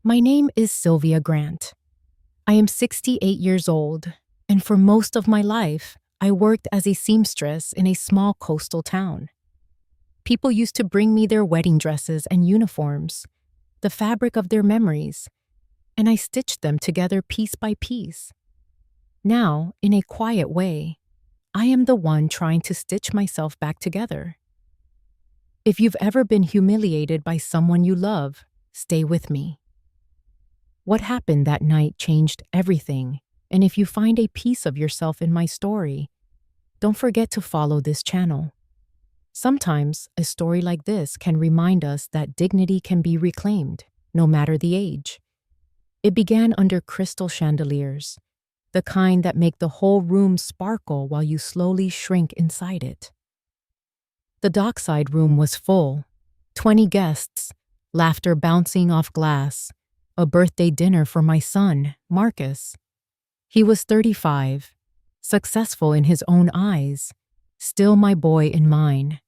My name is Sylvia Grant. I am 68 years old, and for most of my life, I worked as a seamstress in a small coastal town. People used to bring me their wedding dresses and uniforms, the fabric of their memories, and I stitched them together piece by piece. Now, in a quiet way, I am the one trying to stitch myself back together. If you've ever been humiliated by someone you love, stay with me. What happened that night changed everything, and if you find a piece of yourself in my story, don't forget to follow this channel. Sometimes a story like this can remind us that dignity can be reclaimed, no matter the age. It began under crystal chandeliers, the kind that make the whole room sparkle while you slowly shrink inside it. The dockside room was full, 20 guests, laughter bouncing off glass, a birthday dinner for my son, Marcus. He was 35, successful in his own eyes, still my boy in mine.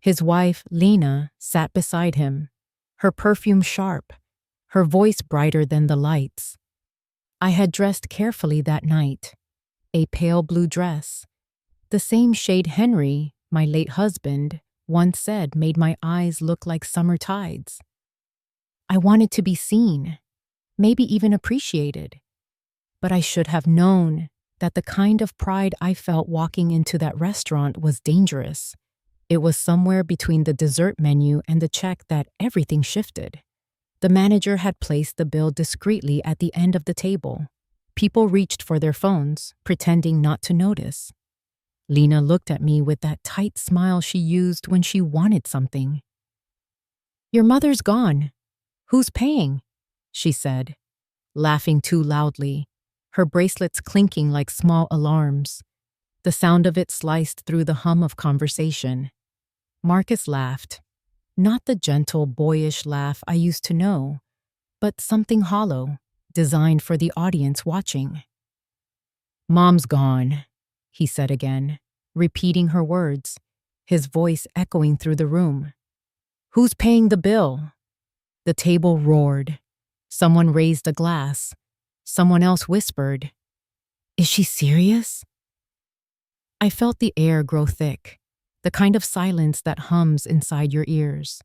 His wife, Lena, sat beside him, her perfume sharp, her voice brighter than the lights. I had dressed carefully that night, a pale blue dress, the same shade Henry, my late husband, once said made my eyes look like summer tides. I wanted to be seen, maybe even appreciated, but I should have known that the kind of pride I felt walking into that restaurant was dangerous. It was somewhere between the dessert menu and the check that everything shifted. The manager had placed the bill discreetly at the end of the table. People reached for their phones, pretending not to notice. Lena looked at me with that tight smile she used when she wanted something. "Your mother's gone. Who's paying?" she said, laughing too loudly, her bracelets clinking like small alarms. The sound of it sliced through the hum of conversation. Marcus laughed, not the gentle, boyish laugh I used to know, but something hollow, designed for the audience watching. "Mom's gone," he said again, repeating her words, his voice echoing through the room. "Who's paying the bill?" The table roared. Someone raised a glass. Someone else whispered, "Is she serious?" I felt the air grow thick, the kind of silence that hums inside your ears.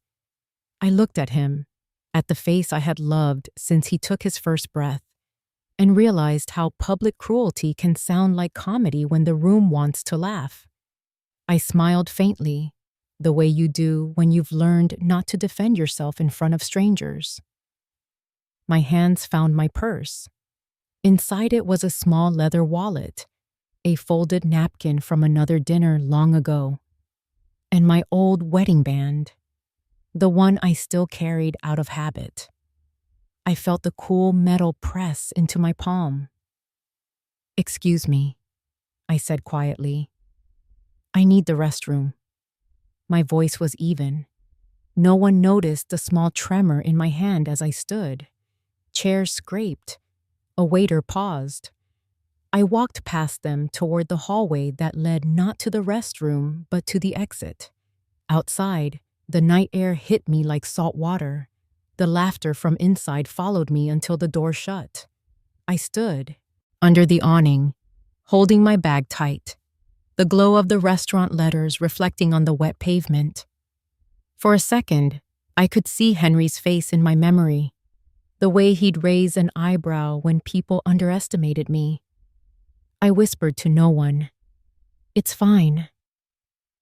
I looked at him, at the face I had loved since he took his first breath, and realized how public cruelty can sound like comedy when the room wants to laugh. I smiled faintly, the way you do when you've learned not to defend yourself in front of strangers. My hands found my purse. Inside it was a small leather wallet, a folded napkin from another dinner long ago, and my old wedding band, the one I still carried out of habit. I felt the cool metal press into my palm. "Excuse me," I said quietly. "I need the restroom." My voice was even. No one noticed the small tremor in my hand as I stood. Chairs scraped. A waiter paused. I walked past them toward the hallway that led not to the restroom, but to the exit. Outside, the night air hit me like salt water. The laughter from inside followed me until the door shut. I stood, under the awning, holding my bag tight, the glow of the restaurant letters reflecting on the wet pavement. For a second, I could see Henry's face in my memory, the way he'd raise an eyebrow when people underestimated me. I whispered to no one, "It's fine."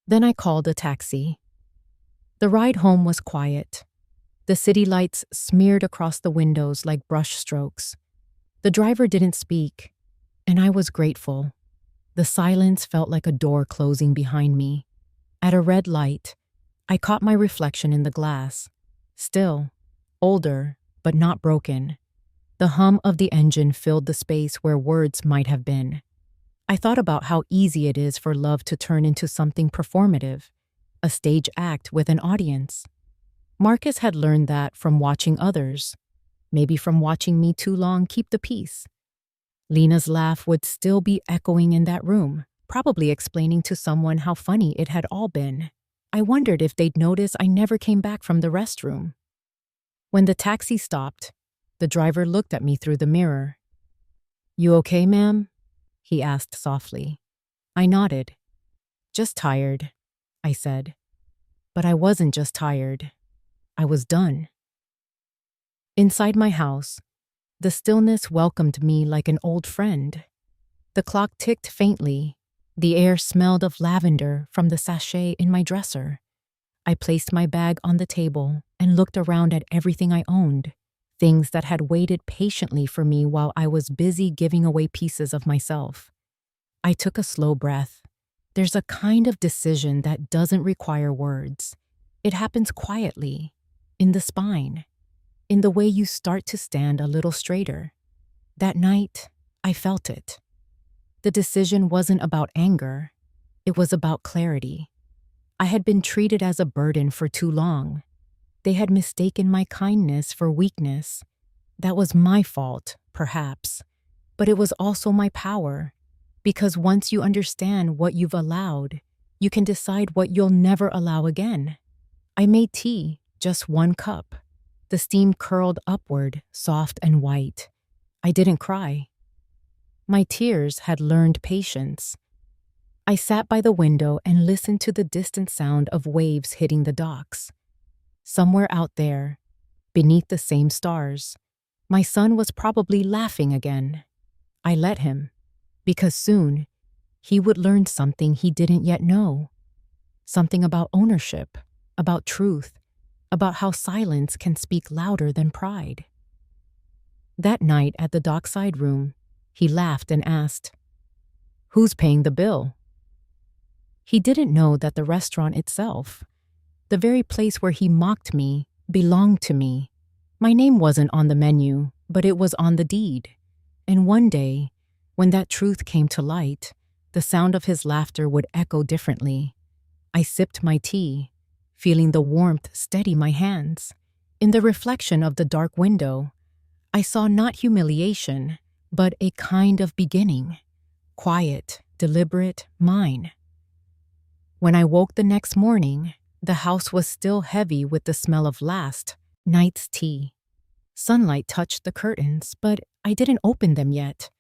Then I called a taxi. The ride home was quiet. The city lights smeared across the windows like brush strokes. The driver didn't speak, and I was grateful. The silence felt like a door closing behind me. At a red light, I caught my reflection in the glass. Still, older, but not broken. The hum of the engine filled the space where words might have been. I thought about how easy it is for love to turn into something performative, a stage act with an audience. Marcus had learned that from watching others, maybe from watching me too long keep the peace. Lena's laugh would still be echoing in that room, probably explaining to someone how funny it had all been. I wondered if they'd notice I never came back from the restroom. When the taxi stopped, The driver looked at me through the mirror. "You okay, ma'am?" he asked softly. I nodded. "Just tired," I said. But I wasn't just tired. I was done. Inside my house, the stillness welcomed me like an old friend. The clock ticked faintly. The air smelled of lavender from the sachet in my dresser. I placed my bag on the table and looked around at everything I owned, things that had waited patiently for me while I was busy giving away pieces of myself. I took a slow breath. There's a kind of decision that doesn't require words. It happens quietly, in the spine, in the way you start to stand a little straighter. That night, I felt it. The decision wasn't about anger. It was about clarity. I had been treated as a burden for too long. They had mistaken my kindness for weakness. That was my fault, perhaps. But it was also my power. Because once you understand what you've allowed, you can decide what you'll never allow again. I made tea, just 1 cup. The steam curled upward, soft and white. I didn't cry. My tears had learned patience. I sat by the window and listened to the distant sound of waves hitting the docks. Somewhere out there, beneath the same stars, my son was probably laughing again. I let him, because soon he would learn something he didn't yet know. Something about ownership, about truth, about how silence can speak louder than pride. That night at the dockside room, he laughed and asked, "Who's paying the bill?" He didn't know that the restaurant itself, the very place where he mocked me, belonged to me. My name wasn't on the menu, but it was on the deed. And one day, when that truth came to light, the sound of his laughter would echo differently. I sipped my tea, feeling the warmth steady my hands. In the reflection of the dark window, I saw not humiliation, but a kind of beginning. Quiet, deliberate, mine. When I woke the next morning, the house was still heavy with the smell of last night's tea. Sunlight touched the curtains, but I didn't open them yet.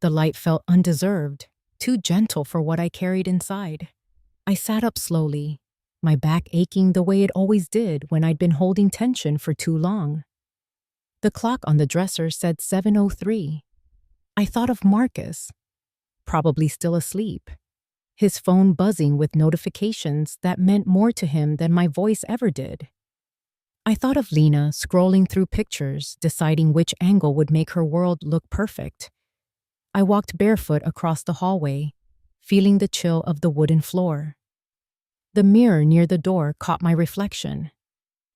The light felt undeserved, too gentle for what I carried inside. I sat up slowly, my back aching the way it always did when I'd been holding tension for too long. The clock on the dresser said 7:03. I thought of Marcus, probably still asleep, his phone buzzing with notifications that meant more to him than my voice ever did. I thought of Lena scrolling through pictures, deciding which angle would make her world look perfect. I walked barefoot across the hallway, feeling the chill of the wooden floor. The mirror near the door caught my reflection.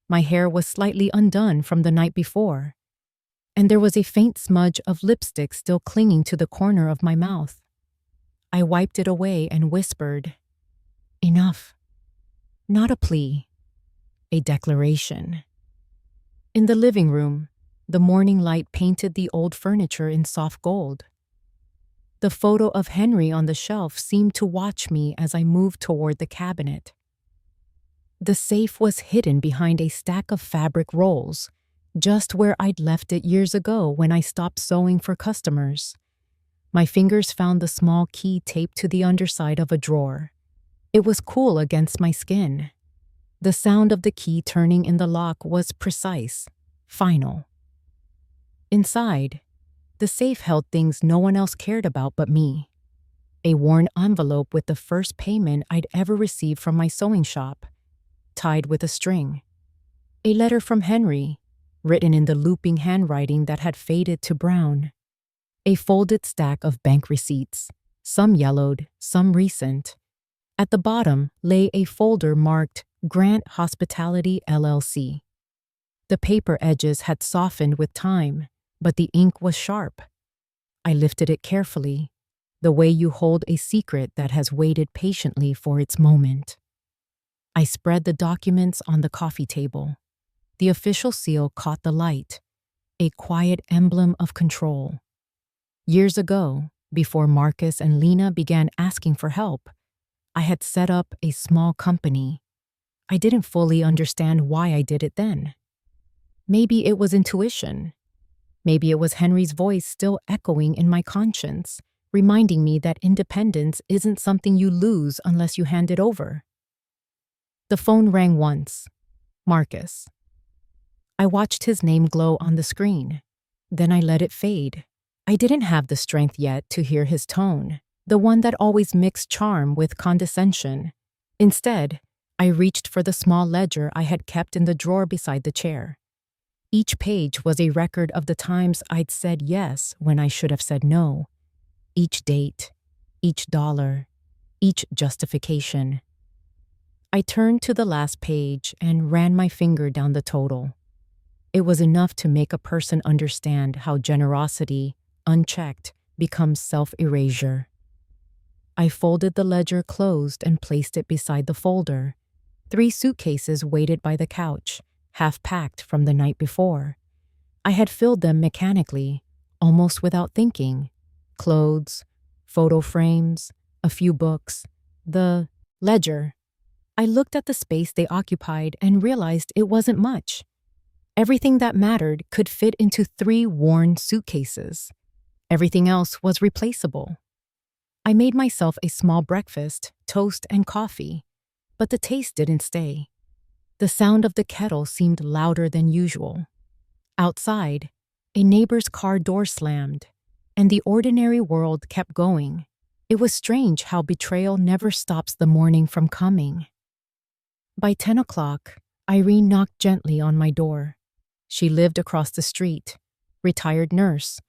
My hair was slightly undone from the night before, and there was a faint smudge of lipstick still clinging to the corner of my mouth. I wiped it away and whispered, "Enough." Not a plea, a declaration. In the living room, the morning light painted the old furniture in soft gold. The photo of Henry on the shelf seemed to watch me as I moved toward the cabinet. The safe was hidden behind a stack of fabric rolls, just where I'd left it years ago when I stopped sewing for customers. My fingers found the small key taped to the underside of a drawer. It was cool against my skin. The sound of the key turning in the lock was precise, final. Inside, the safe held things no one else cared about but me. A worn envelope with the first payment I'd ever received from my sewing shop, tied with a string. A letter from Henry, written in the looping handwriting that had faded to brown. A folded stack of bank receipts, some yellowed, some recent. At the bottom lay a folder marked Grant Hospitality LLC. The paper edges had softened with time, but the ink was sharp. I lifted it carefully, the way you hold a secret that has waited patiently for its moment. I spread the documents on the coffee table. The official seal caught the light, a quiet emblem of control. Years ago, before Marcus and Lena began asking for help, I had set up a small company. I didn't fully understand why I did it then. Maybe it was intuition. Maybe it was Henry's voice still echoing in my conscience, reminding me that independence isn't something you lose unless you hand it over. The phone rang once. Marcus. I watched his name glow on the screen. Then I let it fade. I didn't have the strength yet to hear his tone, the one that always mixed charm with condescension. Instead, I reached for the small ledger I had kept in the drawer beside the chair. Each page was a record of the times I'd said yes when I should have said no. Each date, each dollar, each justification. I turned to the last page and ran my finger down the total. It was enough to make a person understand how generosity, unchecked, becomes self-erasure. I folded the ledger closed and placed it beside the folder. 3 suitcases waited by the couch, half-packed from the night before. I had filled them mechanically, almost without thinking. Clothes, photo frames, a few books, the ledger. I looked at the space they occupied and realized it wasn't much. Everything that mattered could fit into 3 worn suitcases. Everything else was replaceable. I made myself a small breakfast, toast and coffee, but the taste didn't stay. The sound of the kettle seemed louder than usual. Outside, a neighbor's car door slammed, and the ordinary world kept going. It was strange how betrayal never stops the morning from coming. By 10 o'clock, Irene knocked gently on my door. She lived across the street, retired nurse,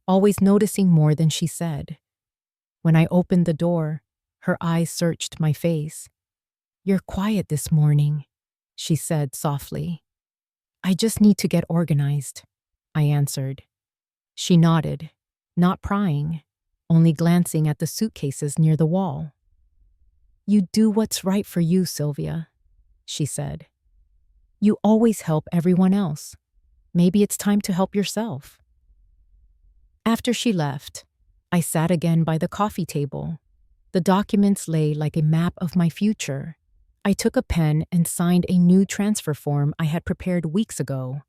always noticing more than she said. When I opened the door, her eyes searched my face. "You're quiet this morning," she said softly. "I just need to get organized," I answered. She nodded, not prying, only glancing at the suitcases near the wall. "You do what's right for you, Sylvia," she said. "You always help everyone else. Maybe it's time to help yourself." After she left, I sat again by the coffee table. The documents lay like a map of my future. I took a pen and signed a new transfer form I had prepared weeks ago,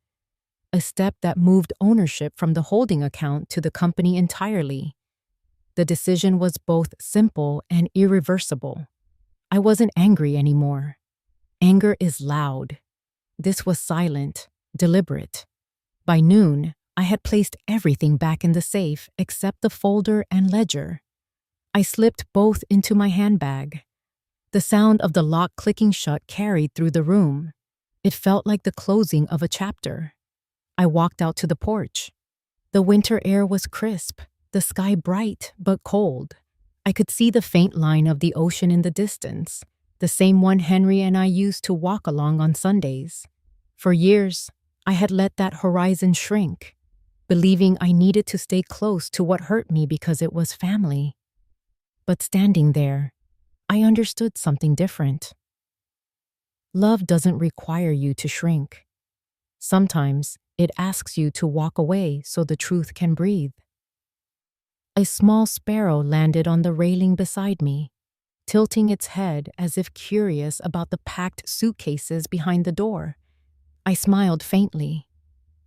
a step that moved ownership from the holding account to the company entirely. The decision was both simple and irreversible. I wasn't angry anymore. Anger is loud. This was silent, deliberate. By noon, I had placed everything back in the safe except the folder and ledger. I slipped both into my handbag. The sound of the lock clicking shut carried through the room. It felt like the closing of a chapter. I walked out to the porch. The winter air was crisp, the sky bright but cold. I could see the faint line of the ocean in the distance, the same one Henry and I used to walk along on Sundays. For years, I had let that horizon shrink, believing I needed to stay close to what hurt me because it was family. But standing there, I understood something different. Love doesn't require you to shrink. Sometimes it asks you to walk away so the truth can breathe. A small sparrow landed on the railing beside me, tilting its head as if curious about the packed suitcases behind the door. I smiled faintly.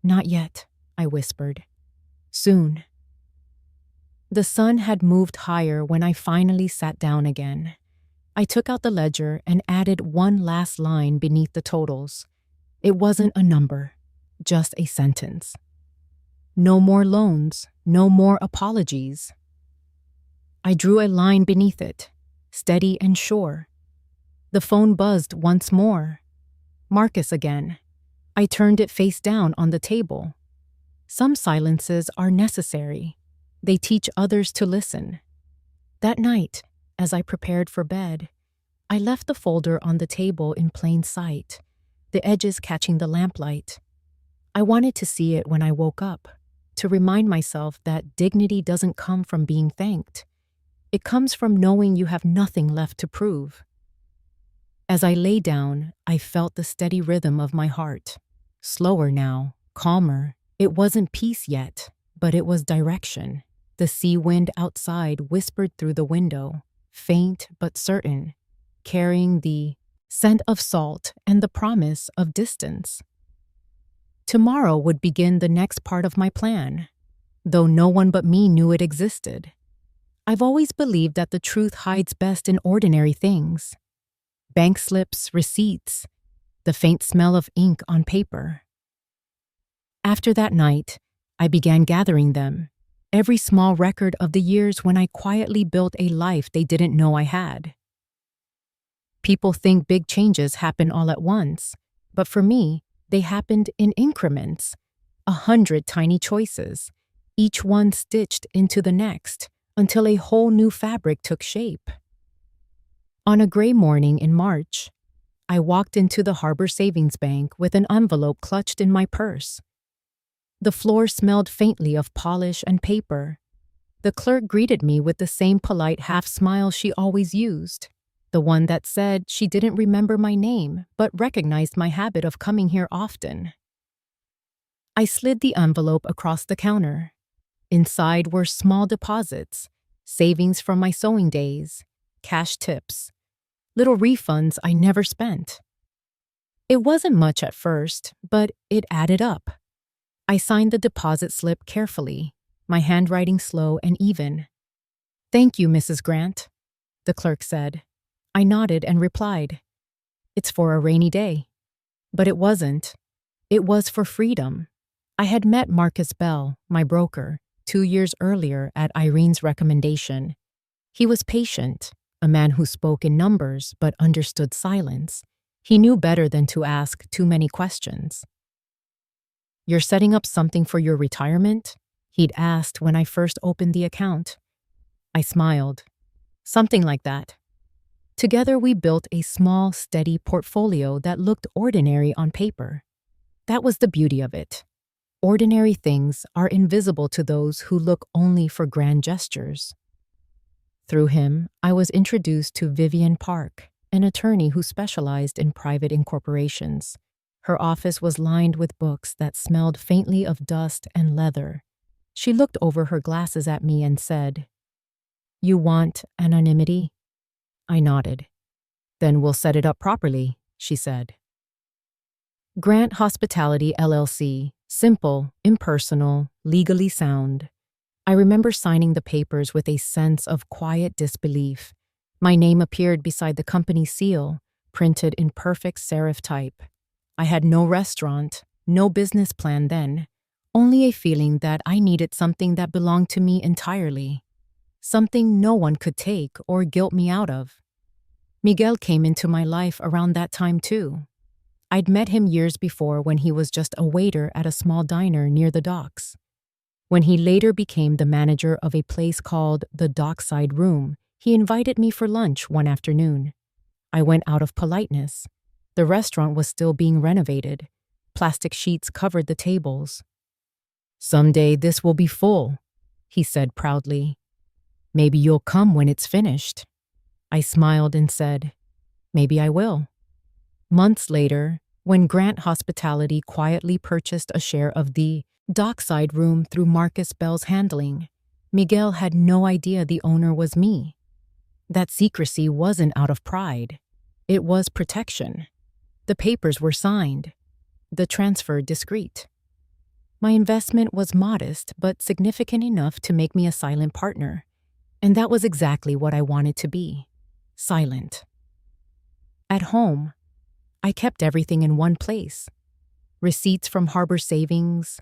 "Not yet," I whispered. "Soon." The sun had moved higher when I finally sat down again. I took out the ledger and added one last line beneath the totals. It wasn't a number, just a sentence. No more loans, no more apologies. I drew a line beneath it, steady and sure. The phone buzzed once more. Marcus again. I turned it face down on the table. Some silences are necessary. They teach others to listen. That night, as I prepared for bed, I left the folder on the table in plain sight, the edges catching the lamplight. I wanted to see it when I woke up, to remind myself that dignity doesn't come from being thanked. It comes from knowing you have nothing left to prove. As I lay down, I felt the steady rhythm of my heart. Slower now, calmer. It wasn't peace yet, but it was direction. The sea wind outside whispered through the window, faint but certain, carrying the scent of salt and the promise of distance. Tomorrow would begin the next part of my plan, though no one but me knew it existed. I've always believed that the truth hides best in ordinary things. Bank slips, receipts, the faint smell of ink on paper. After that night, I began gathering them, every small record of the years when I quietly built a life they didn't know I had. People think big changes happen all at once, but for me, they happened in increments, 100 tiny choices, each one stitched into the next, until a whole new fabric took shape. On a gray morning in March, I walked into the Harbor Savings Bank with an envelope clutched in my purse. The floor smelled faintly of polish and paper. The clerk greeted me with the same polite half-smile she always used, the one that said she didn't remember my name but recognized my habit of coming here often. I slid the envelope across the counter. Inside were small deposits, savings from my sewing days, cash tips, little refunds I never spent. It wasn't much at first, but it added up. I signed the deposit slip carefully, my handwriting slow and even. "Thank you, Mrs. Grant," the clerk said. I nodded and replied, "It's for a rainy day." But it wasn't. It was for freedom. I had met Marcus Bell, my broker, 2 years earlier at Irene's recommendation. He was patient, a man who spoke in numbers but understood silence. He knew better than to ask too many questions. "You're setting up something for your retirement?" he'd asked when I first opened the account. I smiled. "Something like that." Together we built a small, steady portfolio that looked ordinary on paper. That was the beauty of it. Ordinary things are invisible to those who look only for grand gestures. Through him, I was introduced to Vivian Park, an attorney who specialized in private incorporations. Her office was lined with books that smelled faintly of dust and leather. She looked over her glasses at me and said, "You want anonymity?" I nodded. "Then we'll set it up properly," she said. Grant Hospitality LLC, simple, impersonal, legally sound. I remember signing the papers with a sense of quiet disbelief. My name appeared beside the company seal, printed in perfect serif type. I had no restaurant, no business plan then, only a feeling that I needed something that belonged to me entirely, something no one could take or guilt me out of. Miguel came into my life around that time too. I'd met him years before when he was just a waiter at a small diner near the docks. When he later became the manager of a place called the Dockside Room, he invited me for lunch one afternoon. I went out of politeness. The restaurant was still being renovated. Plastic sheets covered the tables. "Someday this will be full," he said proudly. "Maybe you'll come when it's finished." I smiled and said, "Maybe I will." Months later, when Grant Hospitality quietly purchased a share of the Dockside Room through Marcus Bell's handling, Miguel had no idea the owner was me. That secrecy wasn't out of pride. It was protection. The papers were signed. The transfer discreet. My investment was modest but significant enough to make me a silent partner, and that was exactly what I wanted to be. Silent. At home, I kept everything in one place. Receipts from Harbor Savings,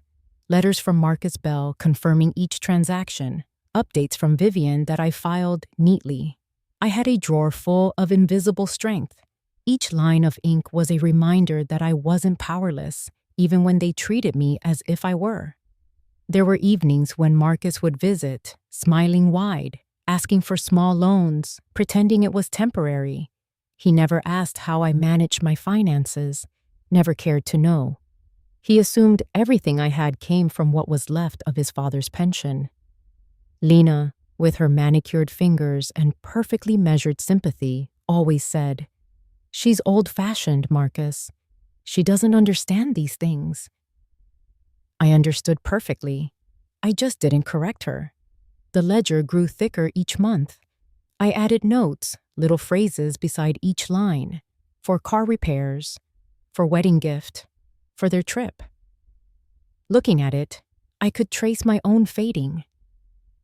letters from Marcus Bell confirming each transaction, updates from Vivian that I filed neatly. I had a drawer full of invisible strength. Each line of ink was a reminder that I wasn't powerless, even when they treated me as if I were. There were evenings when Marcus would visit, smiling wide, asking for small loans, pretending it was temporary. He never asked how I managed my finances, never cared to know. He assumed everything I had came from what was left of his father's pension. Lena, with her manicured fingers and perfectly measured sympathy, always said, "She's old-fashioned, Marcus. She doesn't understand these things." I understood perfectly. I just didn't correct her. The ledger grew thicker each month. I added notes, little phrases beside each line, for car repairs, for wedding gift, for their trip. Looking at it, I could trace my own fading.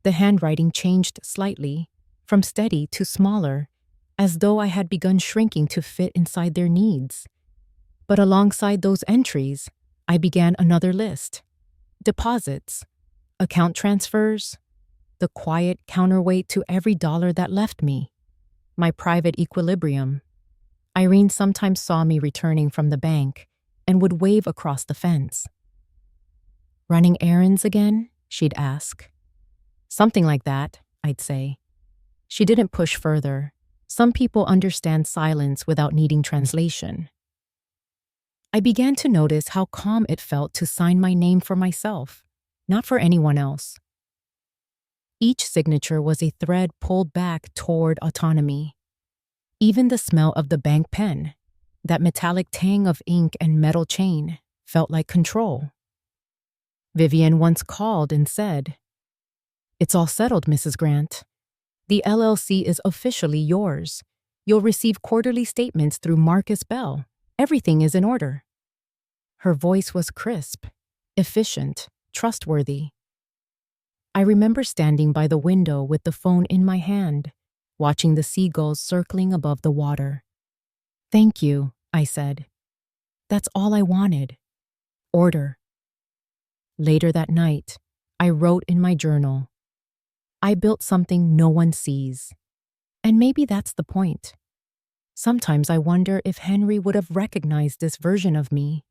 The handwriting changed slightly, from steady to smaller, as though I had begun shrinking to fit inside their needs. But alongside those entries, I began another list. Deposits, account transfers, the quiet counterweight to every dollar that left me. My private equilibrium. Irene sometimes saw me returning from the bank and would wave across the fence. "Running errands again?" she'd ask. "Something like that," I'd say. She didn't push further. Some people understand silence without needing translation. I began to notice how calm it felt to sign my name for myself, not for anyone else. Each signature was a thread pulled back toward autonomy. Even the smell of the bank pen, that metallic tang of ink and metal chain, felt like control. Vivian once called and said, "It's all settled, Mrs. Grant. The LLC is officially yours. You'll receive quarterly statements through Marcus Bell. Everything is in order." Her voice was crisp, efficient, trustworthy. I remember standing by the window with the phone in my hand, watching the seagulls circling above the water. "Thank you," I said. "That's all I wanted. Order." Later that night, I wrote in my journal, "I built something no one sees." And maybe that's the point. Sometimes I wonder if Henry would have recognized this version of me,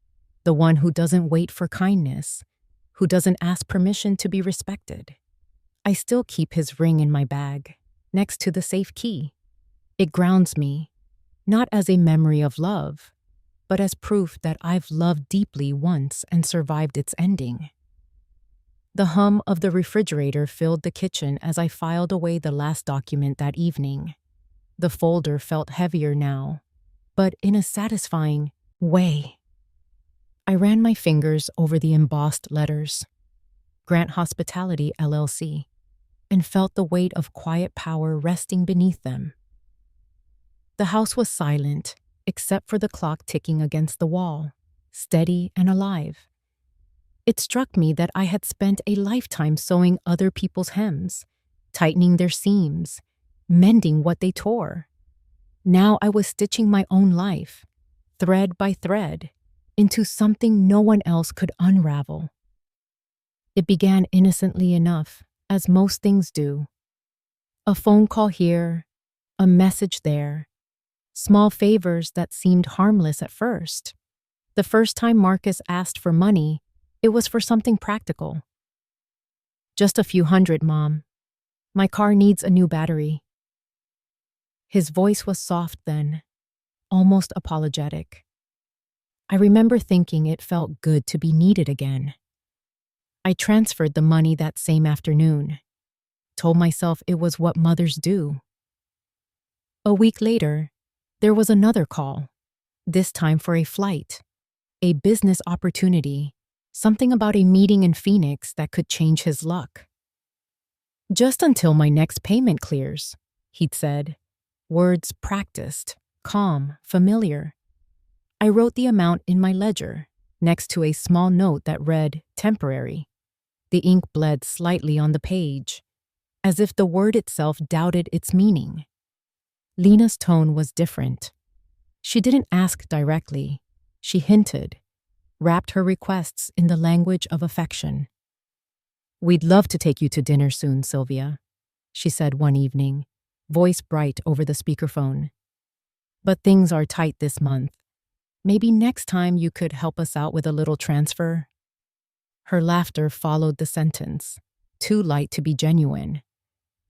the one who doesn't wait for kindness, who doesn't ask permission to be respected. I still keep his ring in my bag, next to the safe key. It grounds me, not as a memory of love, but as proof that I've loved deeply once and survived its ending. The hum of the refrigerator filled the kitchen as I filed away the last document that evening. The folder felt heavier now, but in a satisfying way. I ran my fingers over the embossed letters, Grant Hospitality LLC, and felt the weight of quiet power resting beneath them. The house was silent, except for the clock ticking against the wall, steady and alive. It struck me that I had spent a lifetime sewing other people's hems, tightening their seams, mending what they tore. Now I was stitching my own life, thread by thread, into something no one else could unravel. It began innocently enough, as most things do. A phone call here, a message there, small favors that seemed harmless at first. The first time Marcus asked for money, it was for something practical. "Just a few hundred, Mom. My car needs a new battery." His voice was soft then, almost apologetic. I remember thinking it felt good to be needed again. I transferred the money that same afternoon, told myself it was what mothers do. A week later, there was another call, this time for a flight, a business opportunity, something about a meeting in Phoenix that could change his luck. "Just until my next payment clears," he'd said, words practiced, calm, familiar. I wrote the amount in my ledger, next to a small note that read, "temporary." The ink bled slightly on the page, as if the word itself doubted its meaning. Lena's tone was different. She didn't ask directly. She hinted, wrapped her requests in the language of affection. "We'd love to take you to dinner soon, Sylvia," she said one evening, voice bright over the speakerphone. "But things are tight this month. Maybe next time you could help us out with a little transfer?" Her laughter followed the sentence, too light to be genuine.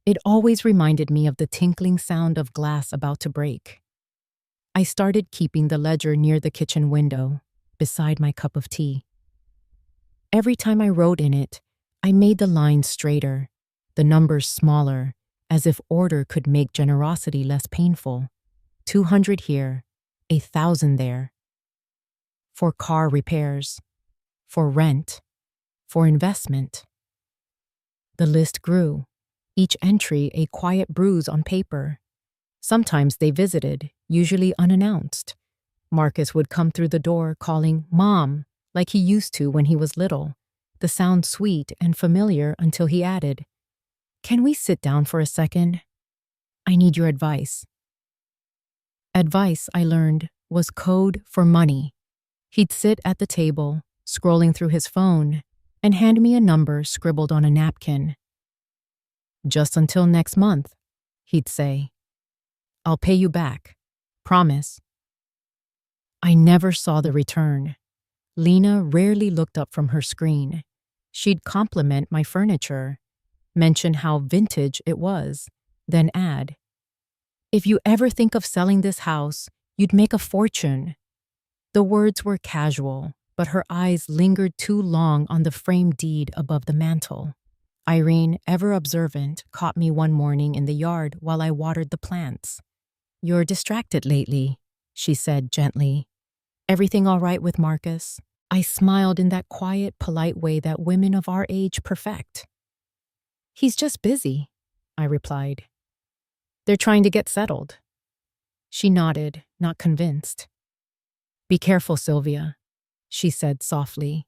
It always reminded me of the tinkling sound of glass about to break. I started keeping the ledger near the kitchen window, beside my cup of tea. Every time I wrote in it, I made the lines straighter, the numbers smaller, as if order could make generosity less painful. 200 here, 1,000 there. For car repairs, for rent, for investment. The list grew, each entry a quiet bruise on paper. Sometimes they visited, usually unannounced. Marcus would come through the door calling "Mom," like he used to when he was little, the sound sweet and familiar until he added, "Can we sit down for a second? I need your advice." Advice, I learned, was code for money. He'd sit at the table, scrolling through his phone, and hand me a number scribbled on a napkin. "Just until next month," he'd say. "I'll pay you back. Promise." I never saw the return. Lena rarely looked up from her screen. She'd compliment my furniture, mention how vintage it was, then add, "If you ever think of selling this house, you'd make a fortune." The words were casual, but her eyes lingered too long on the framed deed above the mantel. Irene, ever observant, caught me one morning in the yard while I watered the plants. "You're distracted lately," she said gently. "Everything all right with Marcus?" I smiled in that quiet, polite way that women of our age perfect. "He's just busy," I replied. "They're trying to get settled." She nodded, not convinced. "Be careful, Sylvia," she said softly.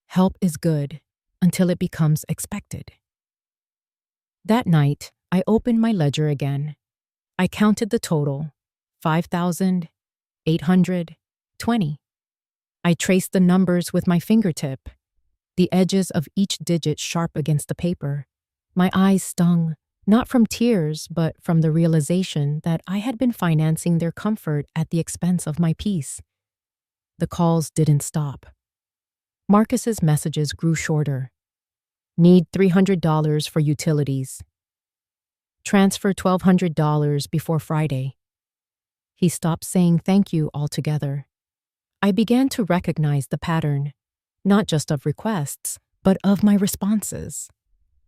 "Help is good until it becomes expected." That night, I opened my ledger again. I counted the total, 5,820. I traced the numbers with my fingertip, the edges of each digit sharp against the paper. My eyes stung, not from tears, but from the realization that I had been financing their comfort at the expense of my peace. The calls didn't stop. Marcus's messages grew shorter. "Need $300 for utilities. Transfer $1,200 before Friday." He stopped saying thank you altogether. I began to recognize the pattern, not just of requests, but of my responses.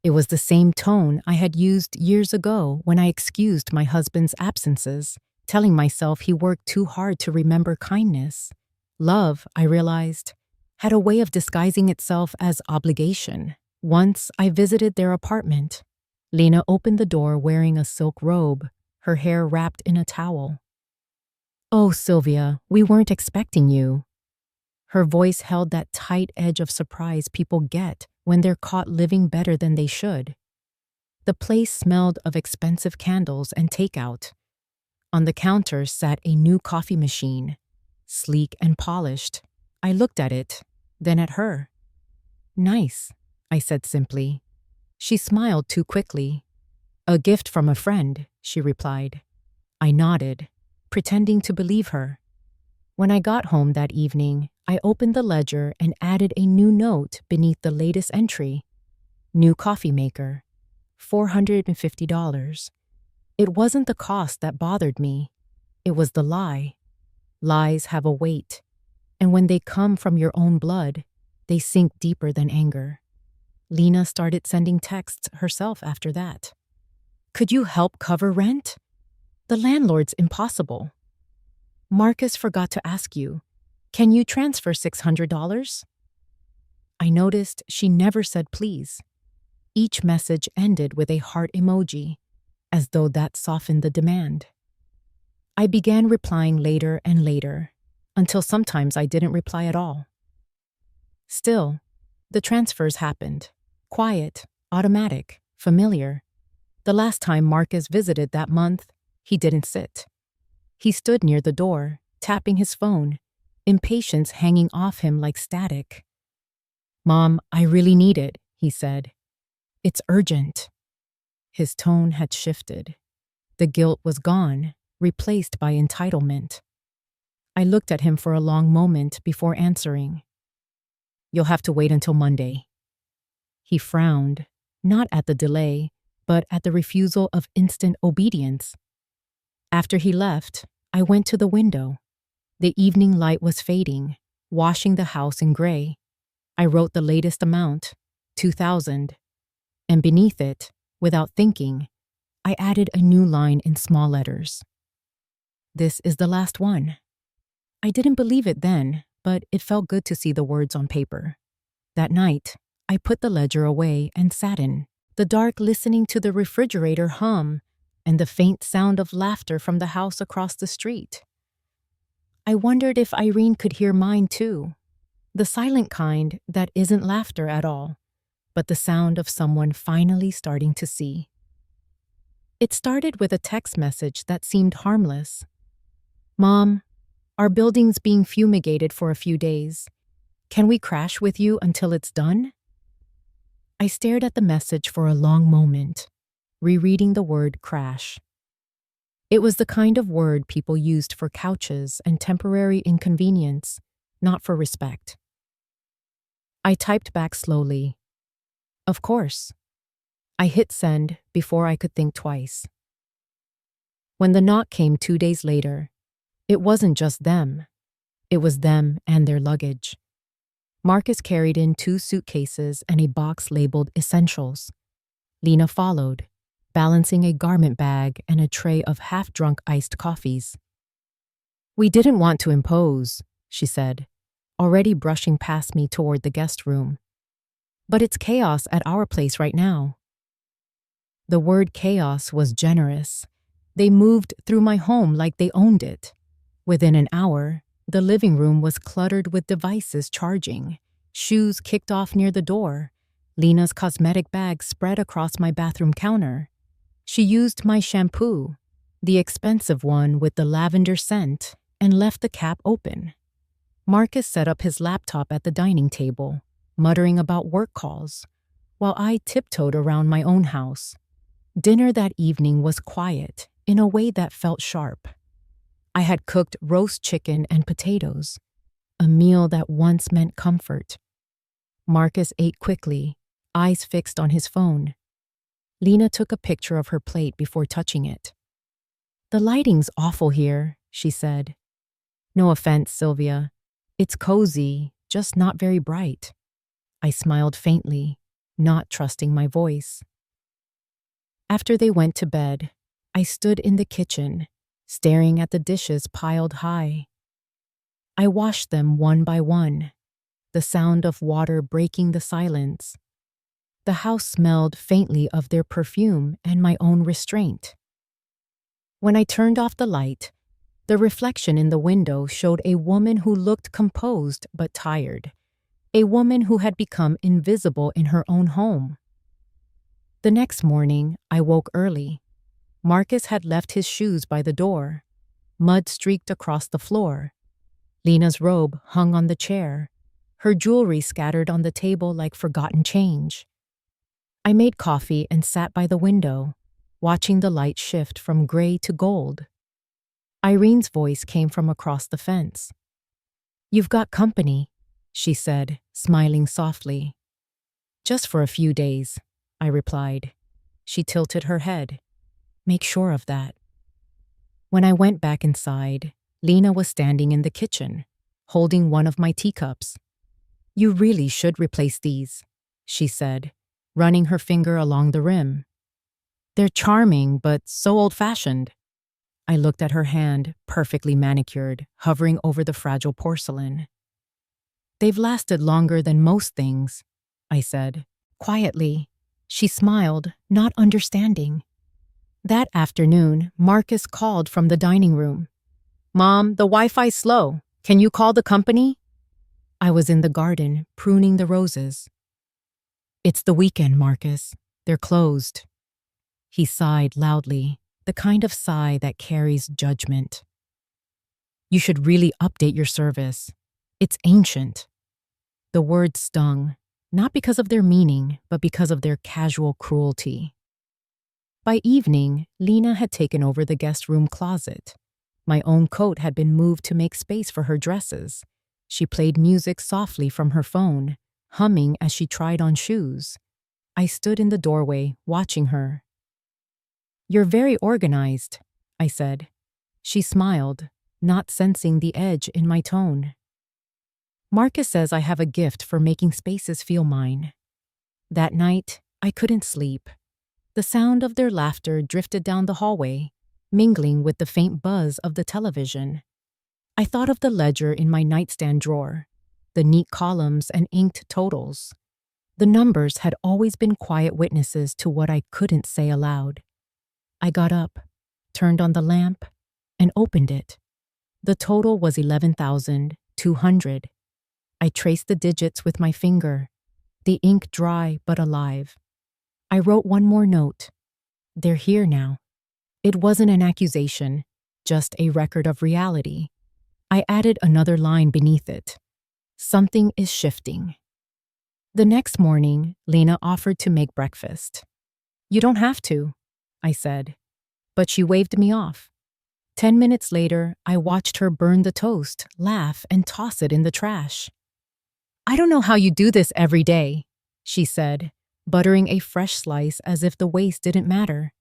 It was the same tone I had used years ago when I excused my husband's absences, telling myself he worked too hard to remember kindness. Love, I realized, had a way of disguising itself as obligation. Once I visited their apartment. Lena opened the door wearing a silk robe, her hair wrapped in a towel. "Oh, Sylvia, we weren't expecting you." Her voice held that tight edge of surprise people get when they're caught living better than they should. The place smelled of expensive candles and takeout. On the counter sat a new coffee machine, sleek and polished. I looked at it, then at her. "Nice," I said simply. She smiled too quickly. "A gift from a friend," she replied. I nodded, pretending to believe her. When I got home that evening, I opened the ledger and added a new note beneath the latest entry. "New coffee maker, $450. It wasn't the cost that bothered me. It was the lie. Lies have a weight, and when they come from your own blood, they sink deeper than anger. Lena started sending texts herself after that. "Could you help cover rent? The landlord's impossible. Marcus forgot to ask you. Can you transfer $600? I noticed she never said please. Each message ended with a heart emoji, as though that softened the demand. I began replying later and later, until sometimes I didn't reply at all. Still, the transfers happened. Quiet, automatic, familiar. The last time Marcus visited that month, he didn't sit. He stood near the door, tapping his phone, impatience hanging off him like static. "Mom, I really need it," he said. "It's urgent." His tone had shifted. The guilt was gone, replaced by entitlement. I looked at him for a long moment before answering. "You'll have to wait until Monday." He frowned, not at the delay, but at the refusal of instant obedience. After he left, I went to the window. The evening light was fading, washing the house in gray. I wrote the latest amount, $2,000, and beneath it, without thinking, I added a new line in small letters. "This is the last one." I didn't believe it then, but it felt good to see the words on paper. That night, I put the ledger away and sat in the dark, listening to the refrigerator hum and the faint sound of laughter from the house across the street. I wondered if Irene could hear mine too. The silent kind that isn't laughter at all, but the sound of someone finally starting to see. It started with a text message that seemed harmless. "Mom, our building's being fumigated for a few days. Can we crash with you until it's done?" I stared at the message for a long moment, rereading the word crash. It was the kind of word people used for couches and temporary inconvenience, not for respect. I typed back slowly. "Of course." I hit send before I could think twice. When the knock came 2 days later, it wasn't just them. It was them and their luggage. Marcus carried in 2 suitcases and a box labeled essentials. Lena followed, balancing a garment bag and a tray of half-drunk iced coffees. "We didn't want to impose," she said, already brushing past me toward the guest room. "But it's chaos at our place right now." The word chaos was generous. They moved through my home like they owned it. Within an hour, the living room was cluttered with devices charging, shoes kicked off near the door, Lena's cosmetic bag spread across my bathroom counter. She used my shampoo, the expensive one with the lavender scent, and left the cap open. Marcus set up his laptop at the dining table, muttering about work calls, while I tiptoed around my own house. Dinner that evening was quiet in a way that felt sharp. I had cooked roast chicken and potatoes, a meal that once meant comfort. Marcus ate quickly, eyes fixed on his phone. Lena took a picture of her plate before touching it. "The lighting's awful here," she said. "No offense, Sylvia. It's cozy, just not very bright." I smiled faintly, not trusting my voice. After they went to bed, I stood in the kitchen, staring at the dishes piled high. I washed them one by one, the sound of water breaking the silence. The house smelled faintly of their perfume and my own restraint. When I turned off the light, the reflection in the window showed a woman who looked composed but tired, a woman who had become invisible in her own home. The next morning, I woke early. Marcus had left his shoes by the door. Mud streaked across the floor. Lena's robe hung on the chair, her jewelry scattered on the table like forgotten change. I made coffee and sat by the window, watching the light shift from gray to gold. Irene's voice came from across the fence. "You've got company," she said, smiling softly. "Just for a few days," I replied. She tilted her head. "Make sure of that." When I went back inside, Lena was standing in the kitchen, holding one of my teacups. "You really should replace these," she said, running her finger along the rim. "They're charming, but so old-fashioned." I looked at her hand, perfectly manicured, hovering over the fragile porcelain. "They've lasted longer than most things," I said, quietly. She smiled, not understanding. That afternoon, Marcus called from the dining room. "Mom, the Wi-Fi's slow. Can you call the company?" I was in the garden, pruning the roses. "It's the weekend, Marcus. They're closed." He sighed loudly, the kind of sigh that carries judgment. "You should really update your service. It's ancient." The words stung, not because of their meaning, but because of their casual cruelty. By evening, Lena had taken over the guest room closet. My own coat had been moved to make space for her dresses. She played music softly from her phone, humming as she tried on shoes. I stood in the doorway, watching her. "You're very organized," I said. She smiled, not sensing the edge in my tone. "Marcus says I have a gift for making spaces feel mine." That night, I couldn't sleep. The sound of their laughter drifted down the hallway, mingling with the faint buzz of the television. I thought of the ledger in my nightstand drawer, the neat columns and inked totals. The numbers had always been quiet witnesses to what I couldn't say aloud. I got up, turned on the lamp, and opened it. The total was 11,200. I traced the digits with my finger, the ink dry but alive. I wrote one more note. They're here now. It wasn't an accusation, just a record of reality. I added another line beneath it. Something is shifting. The next morning, Lena offered to make breakfast. You don't have to, I said, but she waved me off. 10 minutes later, I watched her burn the toast, laugh, and toss it in the trash. I don't know how you do this every day, she said, buttering a fresh slice as if the waste didn't matter.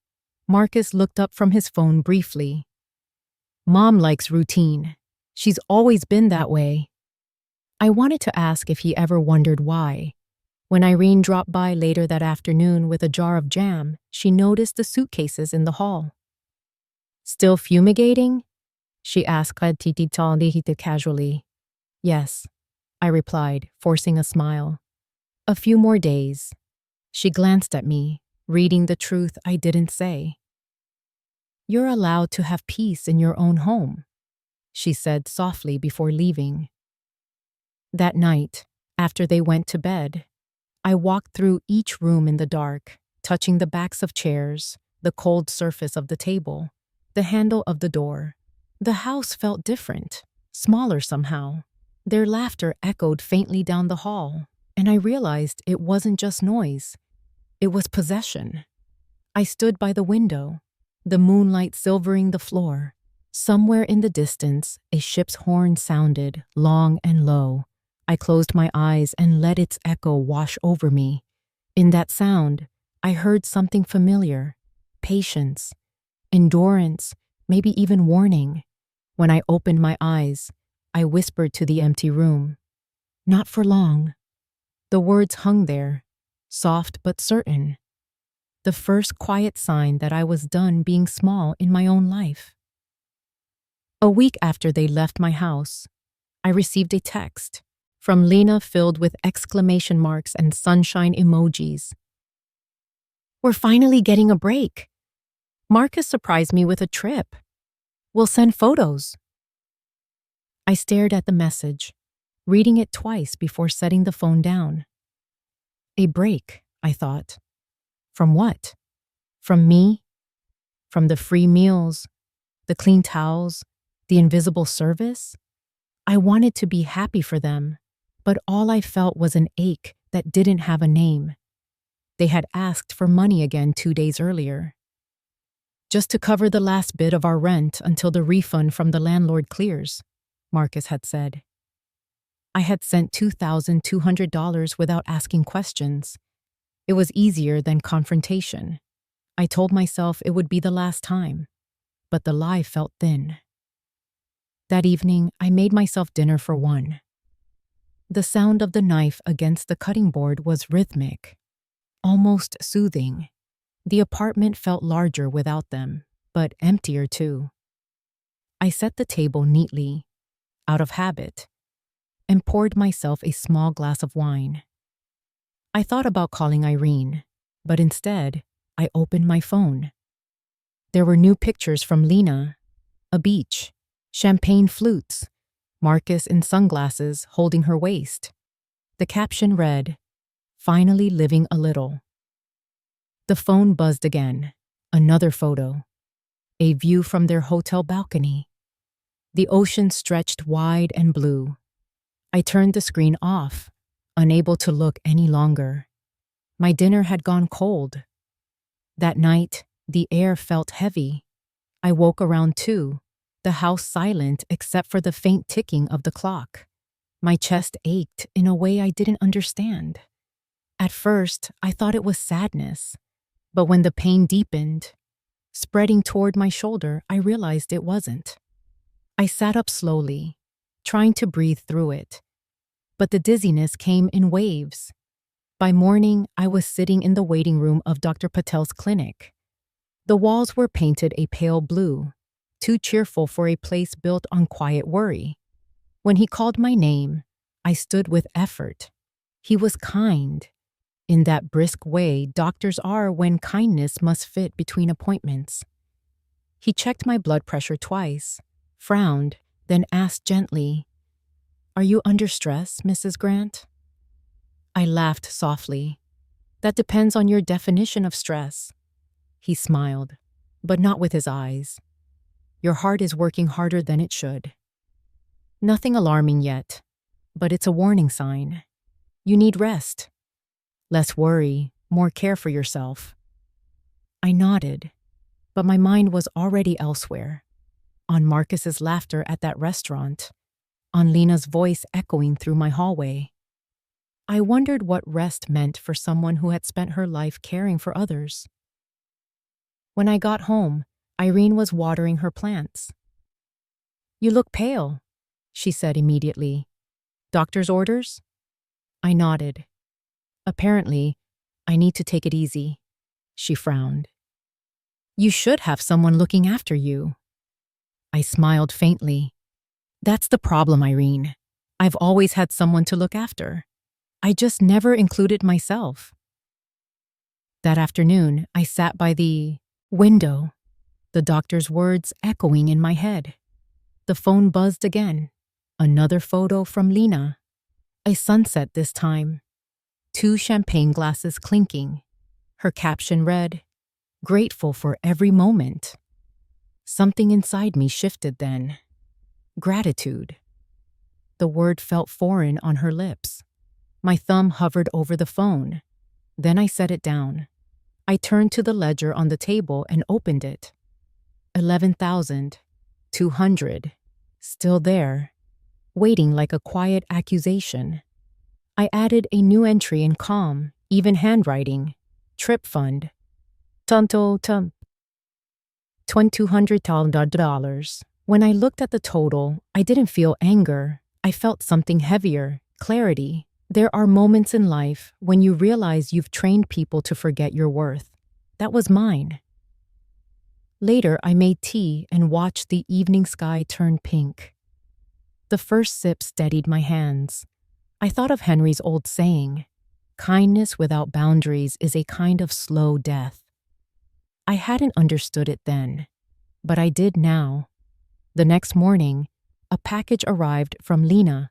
Marcus looked up from his phone briefly. Mom likes routine. She's always been that way. I wanted to ask if he ever wondered why. When Irene dropped by later that afternoon with a jar of jam, she noticed the suitcases in the hall. Still fumigating? She asked casually. Yes, I replied, forcing a smile. A few more days. She glanced at me, reading the truth I didn't say. You're allowed to have peace in your own home, she said softly before leaving. That night, after they went to bed, I walked through each room in the dark, touching the backs of chairs, the cold surface of the table, the handle of the door. The house felt different, smaller somehow. Their laughter echoed faintly down the hall, and I realized it wasn't just noise. It was possession. I stood by the window, the moonlight silvering the floor. Somewhere in the distance, a ship's horn sounded, long and low. I closed my eyes and let its echo wash over me. In that sound, I heard something familiar. Patience, endurance, maybe even warning. When I opened my eyes, I whispered to the empty room. Not for long. The words hung there, soft but certain. The first quiet sign that I was done being small in my own life. A week after they left my house, I received a text from Lena filled with exclamation marks and sunshine emojis. We're finally getting a break. Marcus surprised me with a trip. We'll send photos. I stared at the message, reading it twice before setting the phone down. A break, I thought. From what? From me? From the free meals, the clean towels, the invisible service? I wanted to be happy for them, but all I felt was an ache that didn't have a name. They had asked for money again 2 days earlier. Just to cover the last bit of our rent until the refund from the landlord clears, Marcus had said. I had sent $2,200 without asking questions. It was easier than confrontation. I told myself it would be the last time, but the lie felt thin. That evening, I made myself dinner for one. The sound of the knife against the cutting board was rhythmic, almost soothing. The apartment felt larger without them, but emptier too. I set the table neatly, out of habit, and poured myself a small glass of wine. I thought about calling Irene, but instead, I opened my phone. There were new pictures from Lena, a beach, champagne flutes, Marcus in sunglasses holding her waist. The caption read, "Finally living a little." The phone buzzed again. Another photo. A view from their hotel balcony. The ocean stretched wide and blue. I turned the screen off, unable to look any longer. My dinner had gone cold. That night, the air felt heavy. I woke around 2, the house silent except for the faint ticking of the clock. My chest ached in a way I didn't understand. At first, I thought it was sadness. But when the pain deepened, spreading toward my shoulder, I realized it wasn't. I sat up slowly, trying to breathe through it. But the dizziness came in waves. By morning, I was sitting in the waiting room of Dr. Patel's clinic. The walls were painted a pale blue, too cheerful for a place built on quiet worry. When he called my name, I stood with effort. He was kind. In that brisk way doctors are when kindness must fit between appointments. He checked my blood pressure twice, frowned, then asked gently, Are you under stress, Mrs. Grant? I laughed softly. That depends on your definition of stress. He smiled, but not with his eyes. Your heart is working harder than it should. Nothing alarming yet, but it's a warning sign. You need rest. Less worry, more care for yourself. I nodded, but my mind was already elsewhere. On Marcus's laughter at that restaurant, on Lena's voice echoing through my hallway. I wondered what rest meant for someone who had spent her life caring for others. When I got home, Irene was watering her plants. You look pale, she said immediately. Doctor's orders? I nodded. Apparently, I need to take it easy. She frowned. You should have someone looking after you. I smiled faintly. That's the problem, Irene. I've always had someone to look after. I just never included myself. That afternoon, I sat by the window, the doctor's words echoing in my head. The phone buzzed again. Another photo from Lena. A sunset this time. 2 champagne glasses clinking. Her caption read, "Grateful for every moment." Something inside me shifted then. Gratitude. The word felt foreign on her lips. My thumb hovered over the phone. Then I set it down. I turned to the ledger on the table and opened it. 11,200. Still there, waiting like a quiet accusation. I added a new entry in calm, even handwriting. Trip fund. $2,200. When I looked at the total, I didn't feel anger. I felt something heavier, clarity. There are moments in life when you realize you've trained people to forget your worth. That was mine. Later, I made tea and watched the evening sky turn pink. The first sip steadied my hands. I thought of Henry's old saying, kindness without boundaries is a kind of slow death. I hadn't understood it then, but I did now. The next morning, a package arrived from Lena,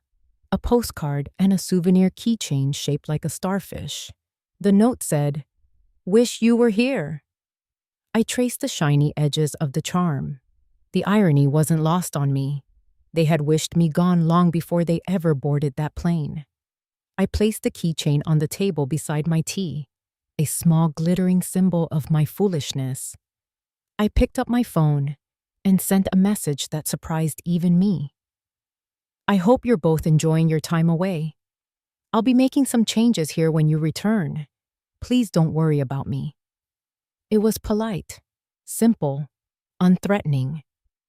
a postcard and a souvenir keychain shaped like a starfish. The note said, "Wish you were here." I traced the shiny edges of the charm. The irony wasn't lost on me. They had wished me gone long before they ever boarded that plane. I placed the keychain on the table beside my tea, a small glittering symbol of my foolishness. I picked up my phone and sent a message that surprised even me. I hope you're both enjoying your time away. I'll be making some changes here when you return. Please don't worry about me. It was polite, simple, unthreatening,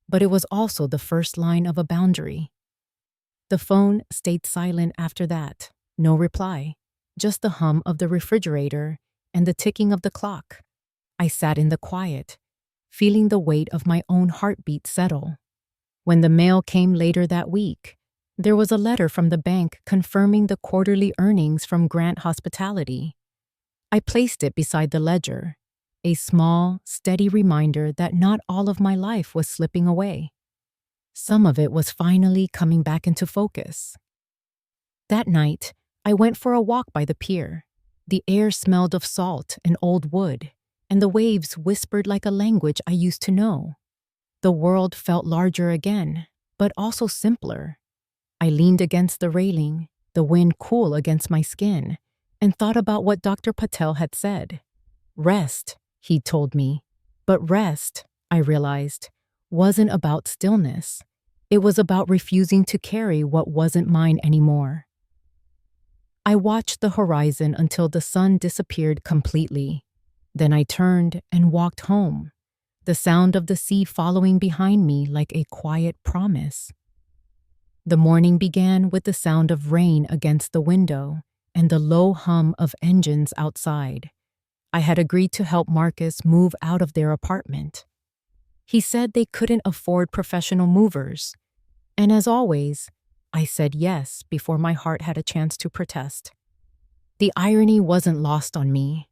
but it was also the first line of a boundary. The phone stayed silent after that. No reply, just the hum of the refrigerator and the ticking of the clock. I sat in the quiet, feeling the weight of my own heartbeat settle. When the mail came later that week, there was a letter from the bank confirming the quarterly earnings from Grant Hospitality. I placed it beside the ledger, a small, steady reminder that not all of my life was slipping away. Some of it was finally coming back into focus. That night, I went for a walk by the pier. The air smelled of salt and old wood, and the waves whispered like a language I used to know. The world felt larger again, but also simpler. I leaned against the railing, the wind cool against my skin, and thought about what Dr. Patel had said. Rest, he told me. But rest, I realized, wasn't about stillness. It was about refusing to carry what wasn't mine anymore. I watched the horizon until the sun disappeared completely. Then I turned and walked home, the sound of the sea following behind me like a quiet promise. The morning began with the sound of rain against the window and the low hum of engines outside. I had agreed to help Marcus move out of their apartment. He said they couldn't afford professional movers, and as always, I said yes before my heart had a chance to protest. The irony wasn't lost on me.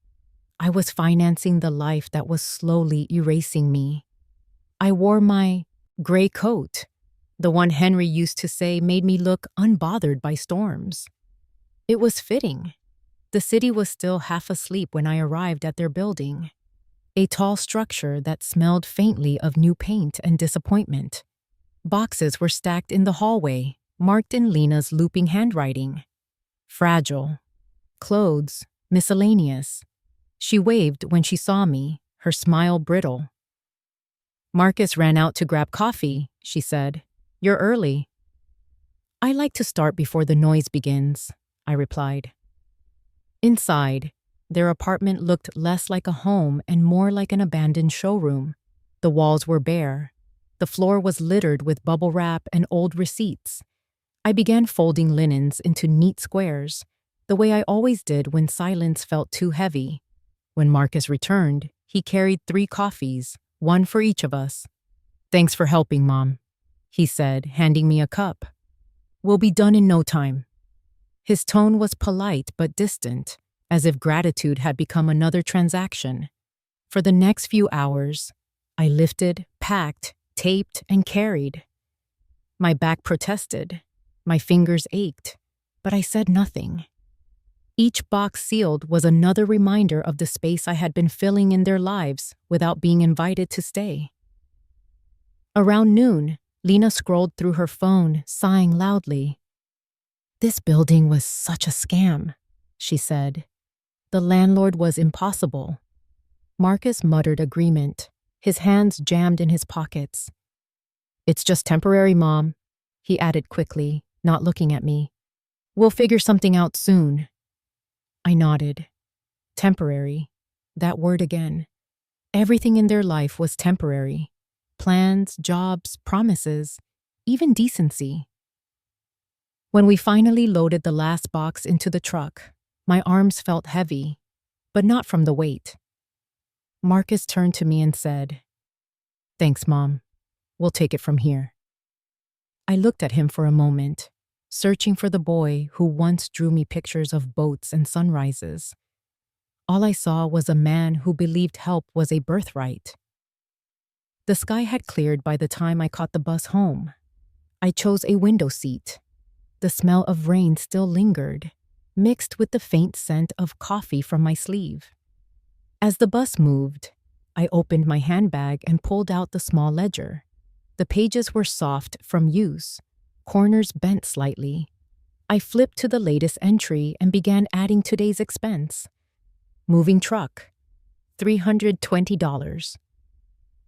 I was financing the life that was slowly erasing me. I wore my gray coat, The one Henry used to say made me look unbothered by storms. It was fitting. The city was still half asleep when I arrived at their building, a tall structure that smelled faintly of new paint and disappointment. Boxes were stacked in the hallway, marked in Lena's looping handwriting. Fragile. Clothes, miscellaneous. She waved when she saw me, her smile brittle. "Marcus ran out to grab coffee," she said. "You're early." "I like to start before the noise begins," I replied. Inside, their apartment looked less like a home and more like an abandoned showroom. The walls were bare. The floor was littered with bubble wrap and old receipts. I began folding linens into neat squares, the way I always did when silence felt too heavy. When Marcus returned, he carried 3 coffees, one for each of us. "Thanks for helping, Mom," he said, handing me a cup. "We'll be done in no time." His tone was polite but distant, as if gratitude had become another transaction. For the next few hours, I lifted, packed, taped, and carried. My back protested. My fingers ached, but I said nothing. Each box sealed was another reminder of the space I had been filling in their lives without being invited to stay. Around noon, Lena scrolled through her phone, sighing loudly. "This building was such a scam," she said. "The landlord was impossible." Marcus muttered agreement, his hands jammed in his pockets. "It's just temporary, Mom," he added quickly, not looking at me. "We'll figure something out soon." I nodded. Temporary. That word again. Everything in their life was temporary. Plans, jobs, promises, even decency. When we finally loaded the last box into the truck, my arms felt heavy, but not from the weight. Marcus turned to me and said, "Thanks, Mom. We'll take it from here." I looked at him for a moment, searching for the boy who once drew me pictures of boats and sunrises. All I saw was a man who believed help was a birthright. The sky had cleared by the time I caught the bus home. I chose a window seat. The smell of rain still lingered, mixed with the faint scent of coffee from my sleeve. As the bus moved, I opened my handbag and pulled out the small ledger. The pages were soft from use, corners bent slightly. I flipped to the latest entry and began adding today's expense. Moving truck, $320.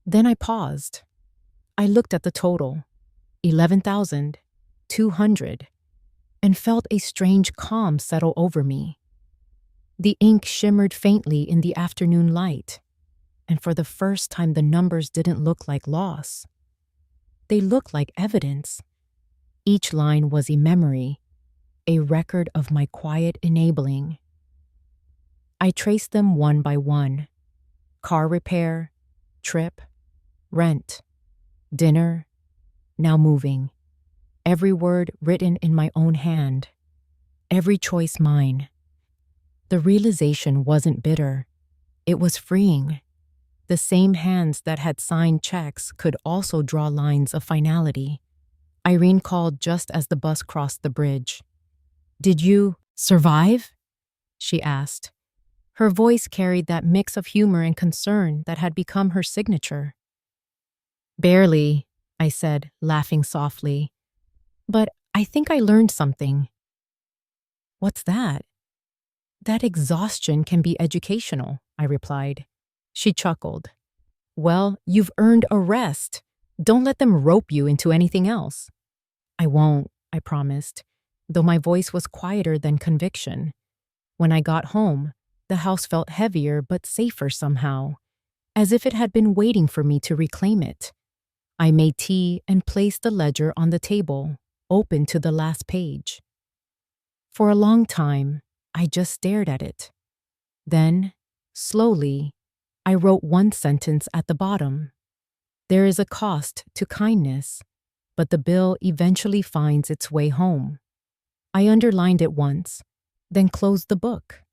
Then I paused. I looked at the total, $11,200, and felt a strange calm settle over me. The ink shimmered faintly in the afternoon light, and for the first time the numbers didn't look like loss. They looked like evidence. Each line was a memory, a record of my quiet enabling. I traced them one by one. Car repair, trip, rent, dinner, now moving. Every word written in my own hand. Every choice mine. The realization wasn't bitter. It was freeing. The same hands that had signed checks could also draw lines of finality. Irene called just as the bus crossed the bridge. "Did you survive?" she asked. Her voice carried that mix of humor and concern that had become her signature. "Barely," I said, laughing softly. "But I think I learned something." "What's that?" "That exhaustion can be educational," I replied. She chuckled. "Well, you've earned a rest. Don't let them rope you into anything else." "I won't," I promised, though my voice was quieter than conviction. When I got home, the house felt heavier but safer somehow, as if it had been waiting for me to reclaim it. I made tea and placed the ledger on the table, open to the last page. For a long time, I just stared at it. Then, slowly, I wrote one sentence at the bottom. "There is a cost to kindness, but the bill eventually finds its way home." I underlined it once, then closed the book.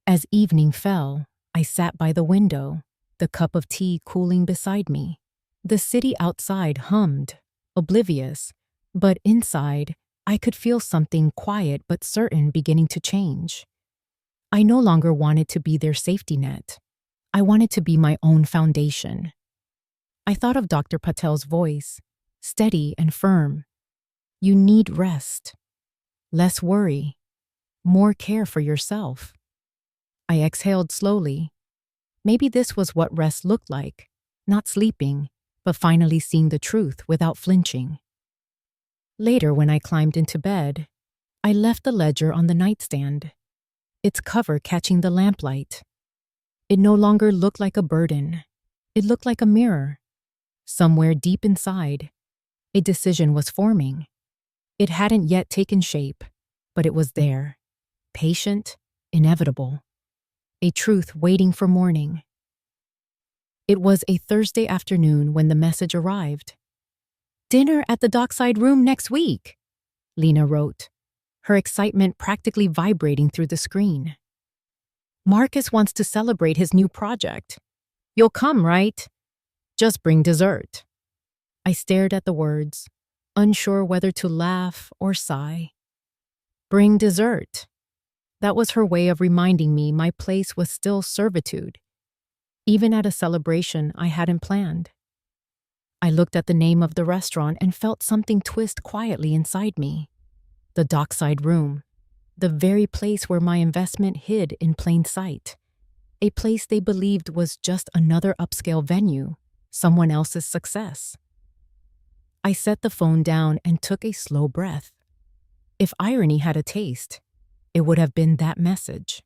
As evening fell, I sat by the window, the cup of tea cooling beside me. The city outside hummed, oblivious, but inside, I could feel something quiet but certain beginning to change. I no longer wanted to be their safety net. I wanted to be my own foundation. I thought of Dr. Patel's voice, steady and firm. You need rest, less worry, more care for yourself. I exhaled slowly. Maybe this was what rest looked like, not sleeping, but finally seeing the truth without flinching. Later, when I climbed into bed, I left the ledger on the nightstand, its cover catching the lamplight. It no longer looked like a burden. It looked like a mirror. Somewhere deep inside, a decision was forming. It hadn't yet taken shape, but it was there, patient, inevitable, a truth waiting for morning. It was a Thursday afternoon when the message arrived. "Dinner at the dockside room next week," Lena wrote, her excitement practically vibrating through the screen. "Marcus wants to celebrate his new project. You'll come, right? Just bring dessert." I stared at the words, unsure whether to laugh or sigh. Bring dessert. That was her way of reminding me my place was still servitude, even at a celebration I hadn't planned. I looked at the name of the restaurant and felt something twist quietly inside me. The dockside room, the very place where my investment hid in plain sight. A place they believed was just another upscale venue, someone else's success. I set the phone down and took a slow breath. If irony had a taste, it would have been that message.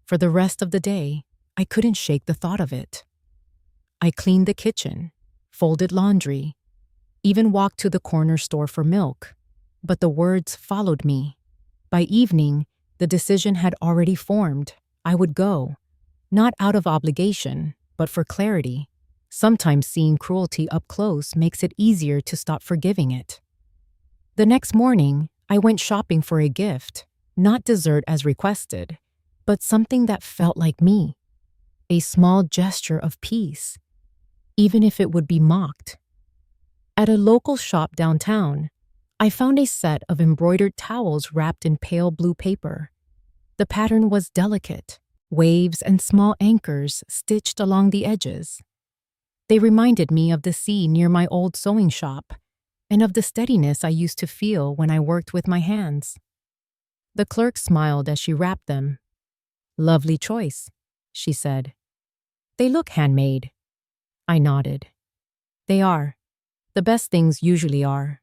For the rest of the day, I couldn't shake the thought of it. I cleaned the kitchen, folded laundry, even walked to the corner store for milk, but the words followed me. By evening, the decision had already formed. I would go, not out of obligation, but for clarity. Sometimes seeing cruelty up close makes it easier to stop forgiving it. The next morning, I went shopping for a gift, not dessert as requested, but something that felt like me. A small gesture of peace, even if it would be mocked. At a local shop downtown, I found a set of embroidered towels wrapped in pale blue paper. The pattern was delicate, waves and small anchors stitched along the edges. They reminded me of the sea near my old sewing shop and of the steadiness I used to feel when I worked with my hands. The clerk smiled as she wrapped them. "Lovely choice," she said. "They look handmade." I nodded. "They are. The best things usually are."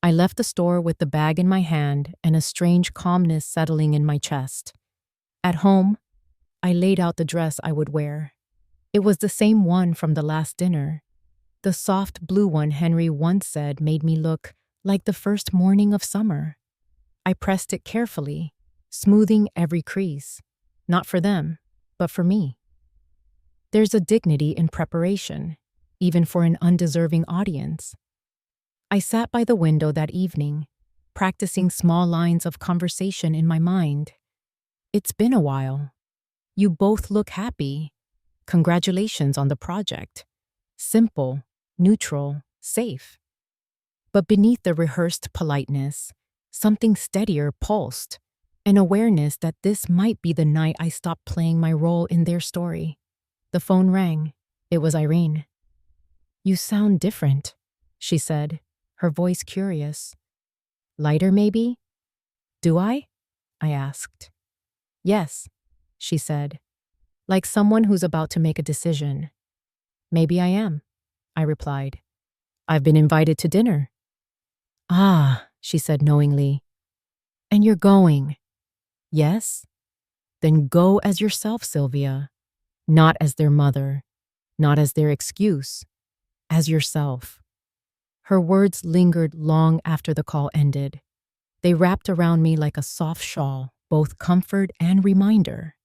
I left the store with the bag in my hand and a strange calmness settling in my chest. At home, I laid out the dress I would wear. It was the same one from the last dinner. The soft blue one Henry once said made me look like the first morning of summer. I pressed it carefully, smoothing every crease. Not for them, but for me. There's a dignity in preparation, even for an undeserving audience. I sat by the window that evening, practicing small lines of conversation in my mind. "It's been a while. You both look happy. Congratulations on the project. Simple, neutral, safe." But beneath the rehearsed politeness, something steadier pulsed, an awareness that this might be the night I stopped playing my role in their story. The phone rang. It was Irene. "You sound different," she said, her voice curious. "Lighter, maybe?" "Do I?" I asked. "Yes," she said, like someone who's about to make a decision. "Maybe I am," I replied. "I've been invited to dinner." "Ah," she said knowingly. "And you're going?" "Yes." "Then go as yourself, Sylvia. Not as their mother, not as their excuse, as yourself." Her words lingered long after the call ended. They wrapped around me like a soft shawl, both comfort and reminder.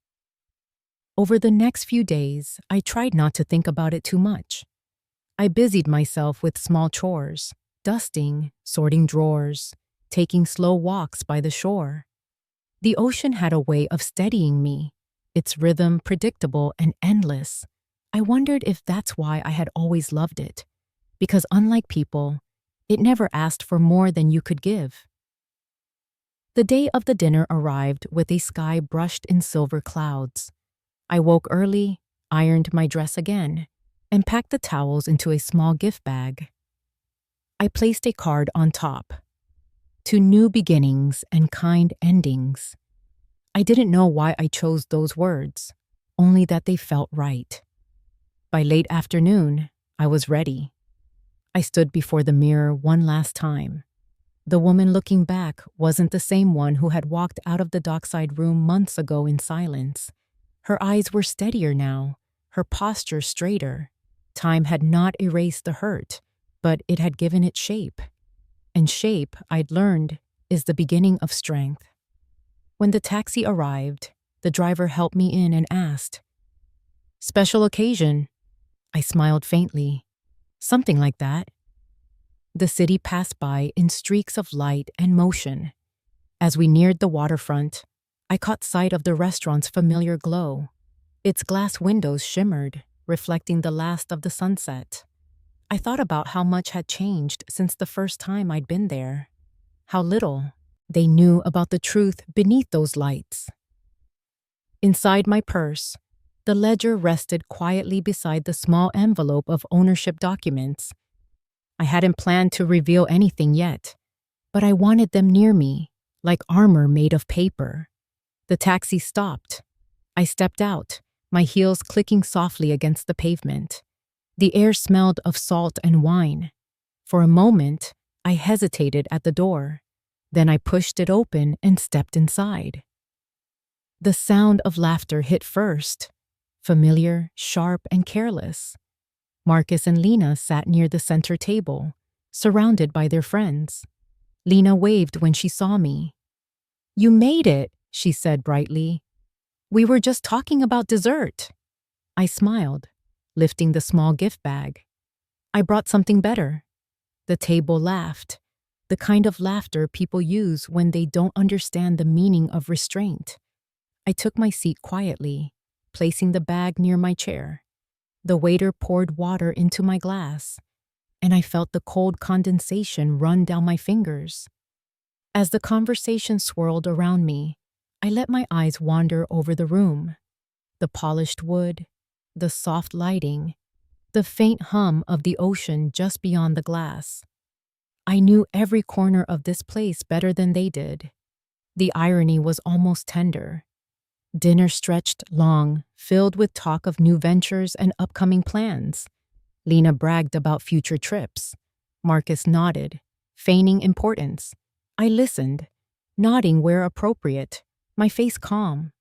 Over the next few days, I tried not to think about it too much. I busied myself with small chores, dusting, sorting drawers, taking slow walks by the shore. The ocean had a way of steadying me, its rhythm predictable and endless. I wondered if that's why I had always loved it, because unlike people, It never asked for more than you could give. The day of the dinner arrived with a sky brushed in silver clouds. I woke early, ironed my dress again, and packed the towels into a small gift bag. I placed a card on top. To new beginnings and kind endings. I didn't know why I chose those words, only that they felt right. By late afternoon, I was ready. I stood before the mirror one last time. The woman looking back wasn't the same one who had walked out of the dockside room months ago in silence. Her eyes were steadier now, her posture straighter. Time had not erased the hurt, but it had given it shape. And shape, I'd learned, is the beginning of strength. When the taxi arrived, the driver helped me in and asked, "Special occasion?" I smiled faintly. "Something like that." The city passed by in streaks of light and motion. As we neared the waterfront, I caught sight of the restaurant's familiar glow. Its glass windows shimmered, reflecting the last of the sunset. I thought about how much had changed since the first time I'd been there. How little they knew about the truth beneath those lights. Inside my purse, the ledger rested quietly beside the small envelope of ownership documents. I hadn't planned to reveal anything yet, but I wanted them near me, like armor made of paper. The taxi stopped. I stepped out, my heels clicking softly against the pavement. The air smelled of salt and wine. For a moment, I hesitated at the door. Then I pushed it open and stepped inside. The sound of laughter hit first, familiar, sharp, and careless. Marcus and Lena sat near the center table, surrounded by their friends. Lena waved when she saw me. "You made it," she said brightly. "We were just talking about dessert." I smiled, lifting the small gift bag. "I brought something better." The table laughed, the kind of laughter people use when they don't understand the meaning of restraint. I took my seat quietly, placing the bag near my chair. The waiter poured water into my glass, and I felt the cold condensation run down my fingers. As the conversation swirled around me, I let my eyes wander over the room. The polished wood, the soft lighting, the faint hum of the ocean just beyond the glass. I knew every corner of this place better than they did. The irony was almost tender. Dinner stretched long, filled with talk of new ventures and upcoming plans. Lena bragged about future trips. Marcus nodded, feigning importance. I listened, nodding where appropriate, my face calm.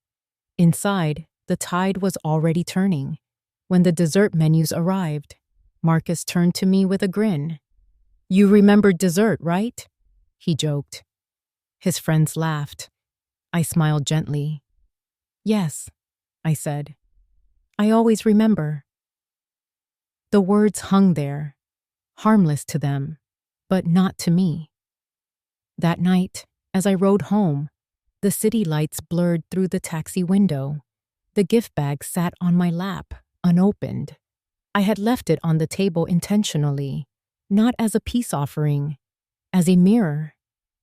Inside, the tide was already turning. When the dessert menus arrived, Marcus turned to me with a grin. "You remembered dessert, right?" he joked. His friends laughed. I smiled gently. "Yes," I said. "I always remember." The words hung there, harmless to them, but not to me. That night, as I rode home, the city lights blurred through the taxi window. The gift bag sat on my lap, unopened. I had left it on the table intentionally, not as a peace offering, as a mirror.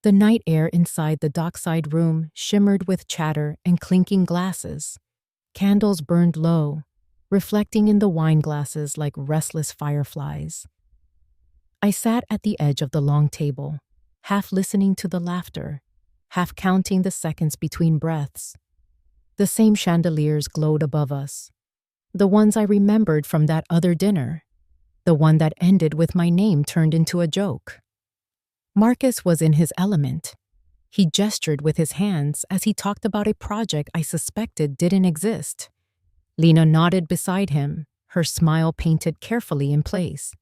The night air inside the dockside room shimmered with chatter and clinking glasses. Candles burned low, reflecting in the wine glasses like restless fireflies. I sat at the edge of the long table, half listening to the laughter, half counting the seconds between breaths. The same chandeliers glowed above us. The ones I remembered from that other dinner. The one that ended with my name turned into a joke. Marcus was in his element. He gestured with his hands as he talked about a project I suspected didn't exist. Lena nodded beside him, her smile painted carefully in place.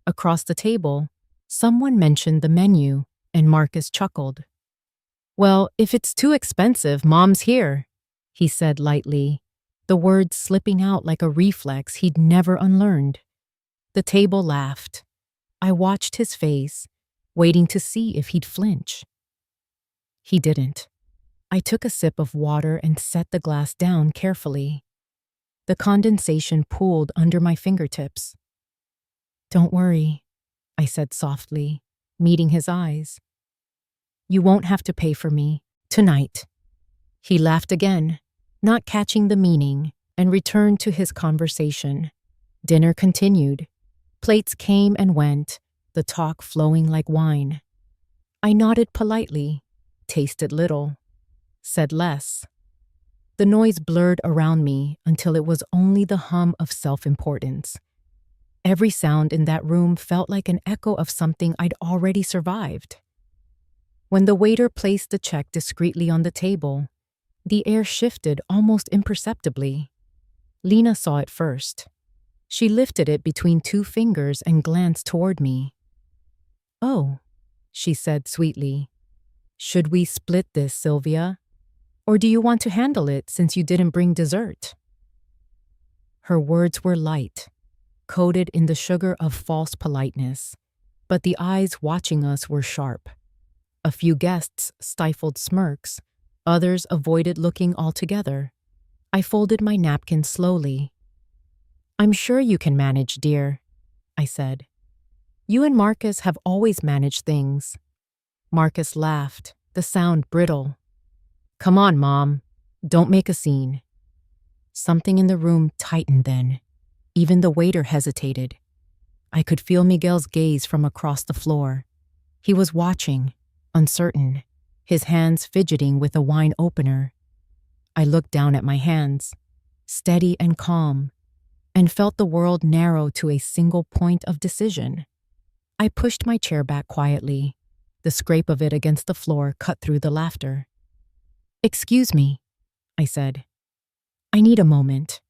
Across the table, someone mentioned the menu, and Marcus chuckled. "Well, if it's too expensive, Mom's here," he said lightly, the words slipping out like a reflex he'd never unlearned. The table laughed. I watched his face, waiting to see if he'd flinch. He didn't. I took a sip of water and set the glass down carefully. The condensation pooled under my fingertips. "Don't worry," I said softly. meeting his eyes. "You won't have to pay for me tonight." He laughed again, not catching the meaning, and returned to his conversation. Dinner continued. Plates came and went, the talk flowing like wine. I nodded politely, tasted little, said less. The noise blurred around me until it was only the hum of self-importance. Every sound in that room felt like an echo of something I'd already survived. When the waiter placed the check discreetly on the table, the air shifted almost imperceptibly. Lena saw it first. She lifted it between two fingers and glanced toward me. "Oh," she said sweetly. "Should we split this, Sylvia? Or do you want to handle it since you didn't bring dessert?" Her words were light, coated in the sugar of false politeness, but the eyes watching us were sharp. A few guests stifled smirks, others avoided looking altogether. I folded my napkin slowly. "I'm sure you can manage, dear," I said. "You and Marcus have always managed things." Marcus laughed, the sound brittle. "Come on, Mom. Don't make a scene." Something in the room tightened then. Even the waiter hesitated. I could feel Miguel's gaze from across the floor. He was watching, uncertain, his hands fidgeting with a wine opener. I looked down at my hands, steady and calm, and felt the world narrow to a single point of decision. I pushed my chair back quietly. The scrape of it against the floor cut through the laughter. "Excuse me," I said. "I need a moment."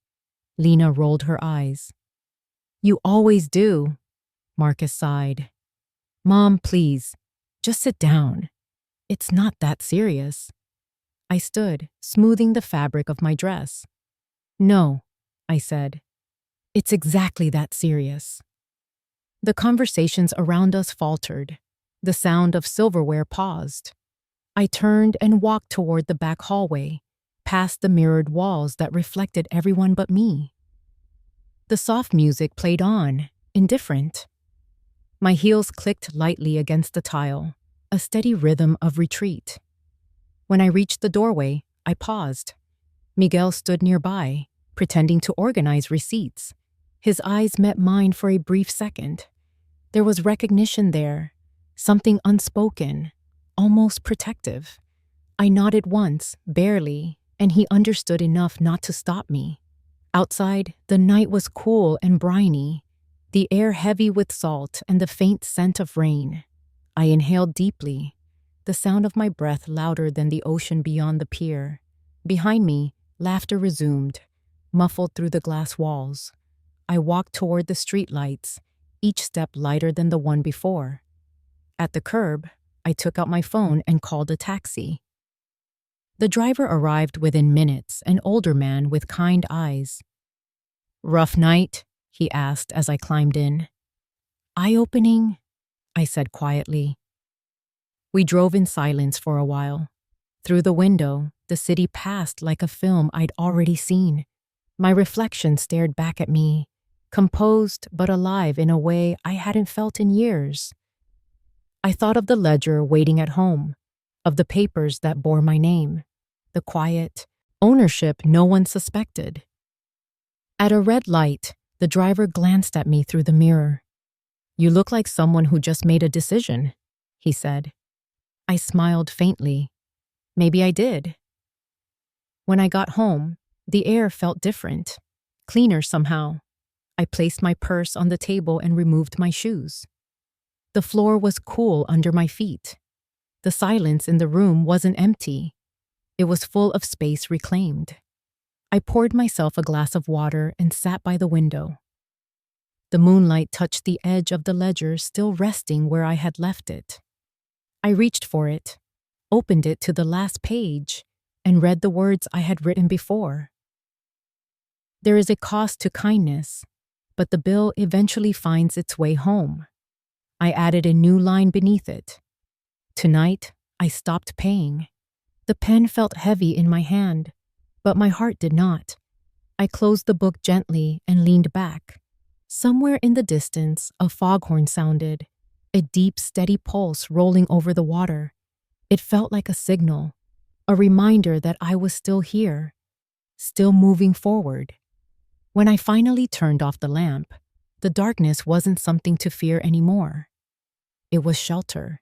Lena rolled her eyes. "You always do," Marcus sighed. "Mom, please, just sit down. It's not that serious." I stood, smoothing the fabric of my dress. "No," I said. "It's exactly that serious." The conversations around us faltered. The sound of silverware paused. I turned and walked toward the back hallway, past the mirrored walls that reflected everyone but me. The soft music played on, indifferent. My heels clicked lightly against the tile, a steady rhythm of retreat. When I reached the doorway, I paused. Miguel stood nearby, pretending to organize receipts. His eyes met mine for a brief second. There was recognition there, something unspoken, almost protective. I nodded once, barely, and he understood enough not to stop me. Outside, the night was cool and briny, the air heavy with salt and the faint scent of rain. I inhaled deeply, the sound of my breath louder than the ocean beyond the pier. Behind me, laughter resumed, muffled through the glass walls. I walked toward the streetlights, each step lighter than the one before. At the curb, I took out my phone and called a taxi. The driver arrived within minutes, an older man with kind eyes. "Rough night?" he asked as I climbed in. "Eye-opening," I said quietly. We drove in silence for a while. Through the window, the city passed like a film I'd already seen. My reflection stared back at me, composed but alive in a way I hadn't felt in years. I thought of the ledger waiting at home, of the papers that bore my name, the quiet ownership no one suspected. At a red light, the driver glanced at me through the mirror. "You look like someone who just made a decision," he said. I smiled faintly. Maybe I did. When I got home, the air felt different, cleaner somehow. I placed my purse on the table and removed my shoes. The floor was cool under my feet. The silence in the room wasn't empty. It was full of space reclaimed. I poured myself a glass of water and sat by the window. The moonlight touched the edge of the ledger, still resting where I had left it. I reached for it, opened it to the last page, and read the words I had written before. "There is a cost to kindness, but the bill eventually finds its way home." I added a new line beneath it. "Tonight, I stopped paying." The pen felt heavy in my hand, but my heart did not. I closed the book gently and leaned back. Somewhere in the distance, a foghorn sounded. a deep, steady pulse rolling over the water. It felt like a signal, a reminder that I was still here, still moving forward. When I finally turned off the lamp, the darkness wasn't something to fear anymore. It was shelter,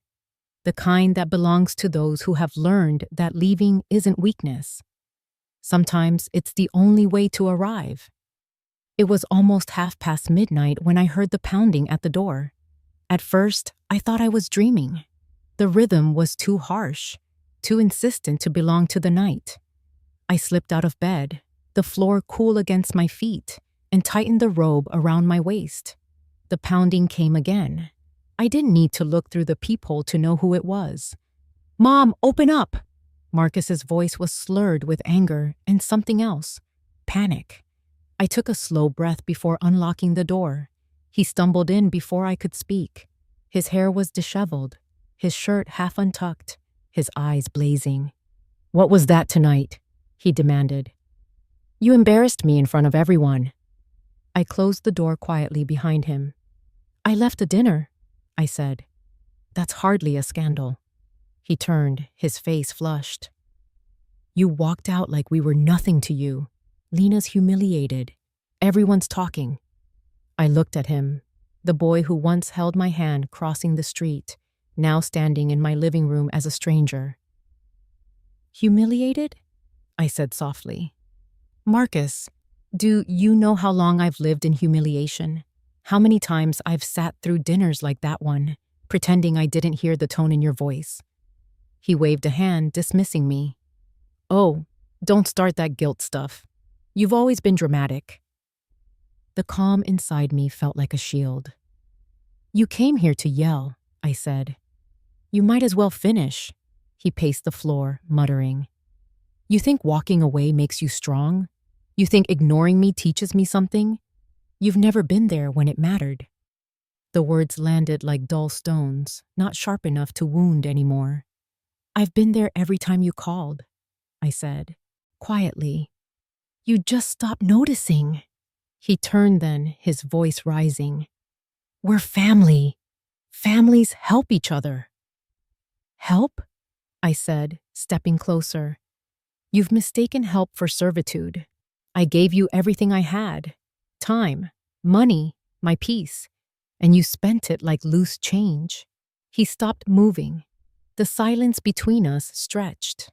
the kind that belongs to those who have learned that leaving isn't weakness. Sometimes it's the only way to arrive. It was almost midnight when I heard the pounding at the door. At first, I thought I was dreaming. The rhythm was too harsh, too insistent to belong to the night. I slipped out of bed, the floor cool against my feet, and tightened the robe around my waist. The pounding came again. I didn't need to look through the peephole to know who it was. "Mom, open up!" Marcus's voice was slurred with anger and something else, panic. I took a slow breath before unlocking the door. He stumbled in before I could speak. His hair was disheveled, his shirt half untucked, his eyes blazing. "What was that tonight?" he demanded. "You embarrassed me in front of everyone." I closed the door quietly behind him. "I left a dinner," I said. "That's hardly a scandal." He turned, his face flushed. "You walked out like we were nothing to you. Lena's humiliated. Everyone's talking." I looked at him, the boy who once held my hand crossing the street, now standing in my living room as a stranger. "Humiliated?" I said softly. "Marcus, do you know how long I've lived in humiliation? How many times I've sat through dinners like that one, pretending I didn't hear the tone in your voice?" He waved a hand, dismissing me. "Oh, don't start that guilt stuff. You've always been dramatic." The calm inside me felt like a shield. "You came here to yell," I said. "You might as well finish." He paced the floor, muttering. "You think walking away makes you strong? You think ignoring me teaches me something? You've never been there when it mattered." The words landed like dull stones, not sharp enough to wound anymore. "I've been there every time you called," I said, quietly. "You just stopped noticing." He turned then, his voice rising. "We're family. Families help each other." "Help?" I said, stepping closer. "You've mistaken help for servitude. I gave you everything I had. Time, money, my peace. And you spent it like loose change." He stopped moving. The silence between us stretched.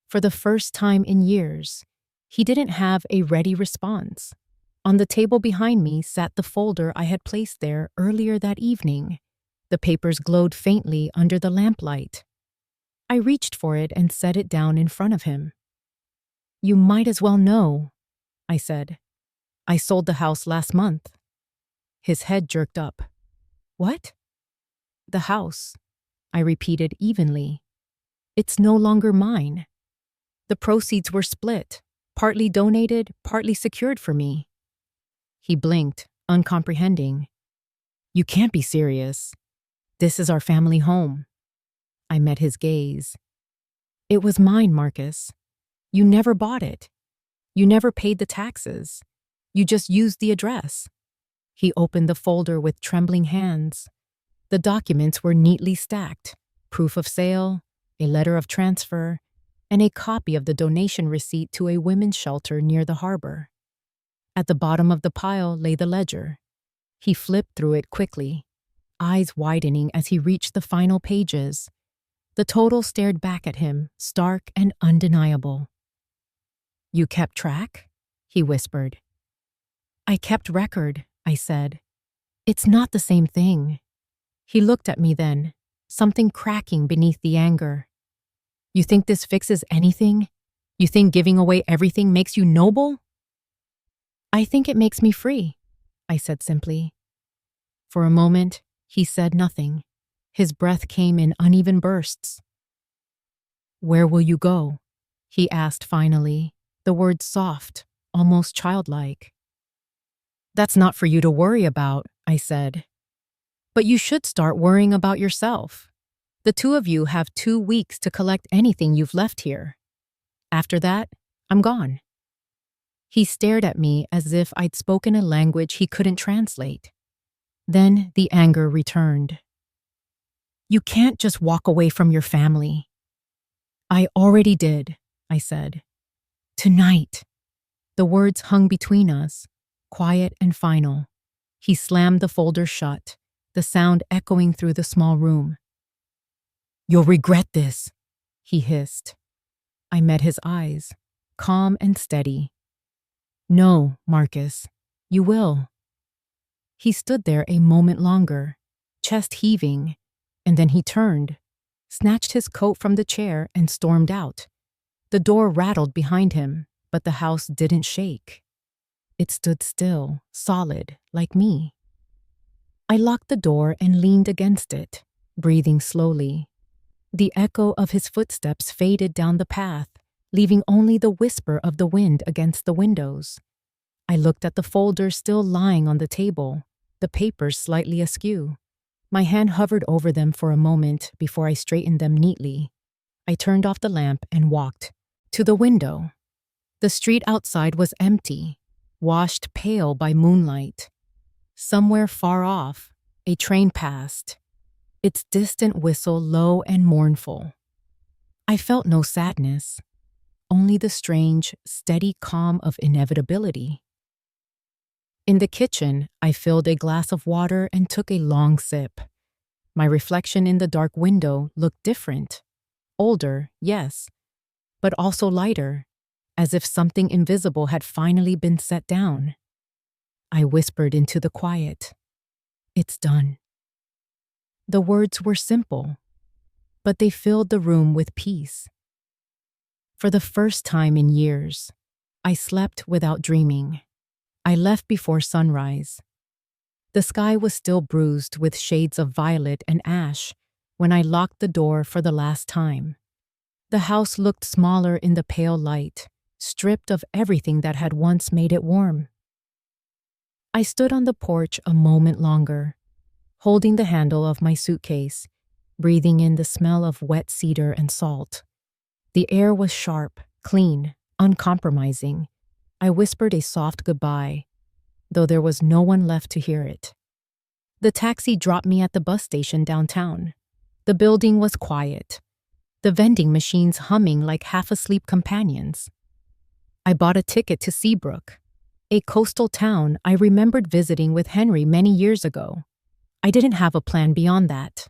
For the first time in years, he didn't have a ready response. On the table behind me sat the folder I had placed there earlier that evening. The papers glowed faintly under the lamplight. I reached for it and set it down in front of him. "You might as well know," I said. "I sold the house last month." His head jerked up. "What?" "The house," I repeated evenly. "It's no longer mine. The proceeds were split, partly donated, partly secured for me." He blinked, uncomprehending. "You can't be serious. This is our family home." I met his gaze. "It was mine, Marcus. You never bought it. You never paid the taxes. You just used the address." He opened the folder with trembling hands. The documents were neatly stacked: proof of sale, a letter of transfer, and a copy of the donation receipt to a women's shelter near the harbor. At the bottom of the pile lay the ledger. He flipped through it quickly, eyes widening as he reached the final pages. The total stared back at him, stark and undeniable. "You kept track?" he whispered. "I kept record," I said. "It's not the same thing." He looked at me then, something cracking beneath the anger. "You think this fixes anything? You think giving away everything makes you noble?" "I think it makes me free," I said simply. For a moment, he said nothing. His breath came in uneven bursts. "Where will you go?" he asked finally, the words soft, almost childlike. "That's not for you to worry about," I said. "But you should start worrying about yourself. The two of you have 2 weeks to collect anything you've left here. After that, I'm gone." He stared at me as if I'd spoken a language he couldn't translate. Then the anger returned. You can't just walk away from your family. I already did, I said. Tonight. The words hung between us, quiet and final. He slammed the folder shut, the sound echoing through the small room. You'll regret this, he hissed. I met his eyes, calm and steady. No, Marcus, you will. He stood there a moment longer, chest heaving, and then he turned, snatched his coat from the chair, and stormed out. The door rattled behind him, but the house didn't shake. It stood still, solid, like me. I locked the door and leaned against it, breathing slowly. The echo of his footsteps faded down the path, leaving only the whisper of the wind against the windows. I looked at the folder still lying on the table, the papers slightly askew. My hand hovered over them for a moment before I straightened them neatly. I turned off the lamp and walked to the window. The street outside was empty, washed pale by moonlight. Somewhere far off, a train passed, its distant whistle low and mournful. I felt no sadness, only the strange, steady calm of inevitability. In the kitchen, I filled a glass of water and took a long sip. My reflection in the dark window looked different. Older, yes, but also lighter, as if something invisible had finally been set down. I whispered into the quiet. It's done. The words were simple, but they filled the room with peace. For the first time in years, I slept without dreaming. I left before sunrise. The sky was still bruised with shades of violet and ash when I locked the door for the last time. The house looked smaller in the pale light, stripped of everything that had once made it warm. I stood on the porch a moment longer, holding the handle of my suitcase, breathing in the smell of wet cedar and salt. The air was sharp, clean, uncompromising. I whispered a soft goodbye, though there was no one left to hear it. The taxi dropped me at the bus station downtown. The building was quiet, the vending machines humming like half-asleep companions. I bought a ticket to Seabrook, a coastal town I remembered visiting with Henry many years ago. I didn't have a plan beyond that.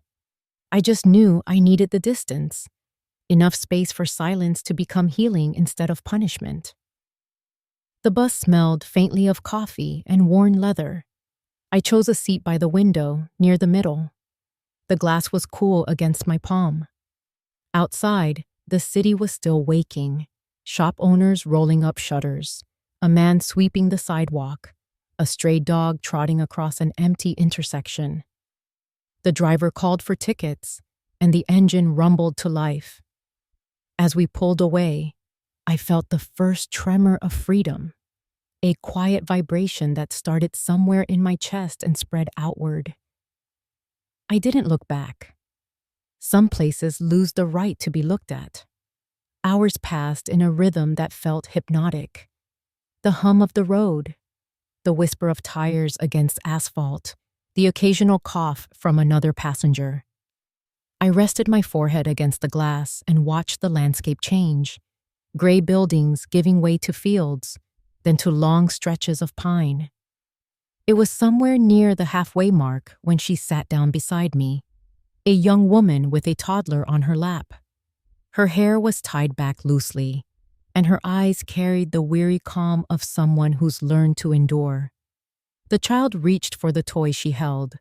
I just knew I needed the distance, enough space for silence to become healing instead of punishment. The bus smelled faintly of coffee and worn leather. I chose a seat by the window, near the middle. The glass was cool against my palm. Outside, the city was still waking, shop owners rolling up shutters, a man sweeping the sidewalk, a stray dog trotting across an empty intersection. The driver called for tickets, and the engine rumbled to life. As we pulled away, I felt the first tremor of freedom, a quiet vibration that started somewhere in my chest and spread outward. I didn't look back. Some places lose the right to be looked at. Hours passed in a rhythm that felt hypnotic. The hum of the road, the whisper of tires against asphalt, the occasional cough from another passenger. I rested my forehead against the glass and watched the landscape change. Gray buildings giving way to fields, then to long stretches of pine. It was somewhere near the halfway mark when she sat down beside me, a young woman with a toddler on her lap. Her hair was tied back loosely, and her eyes carried the weary calm of someone who's learned to endure. The child reached for the toy she held,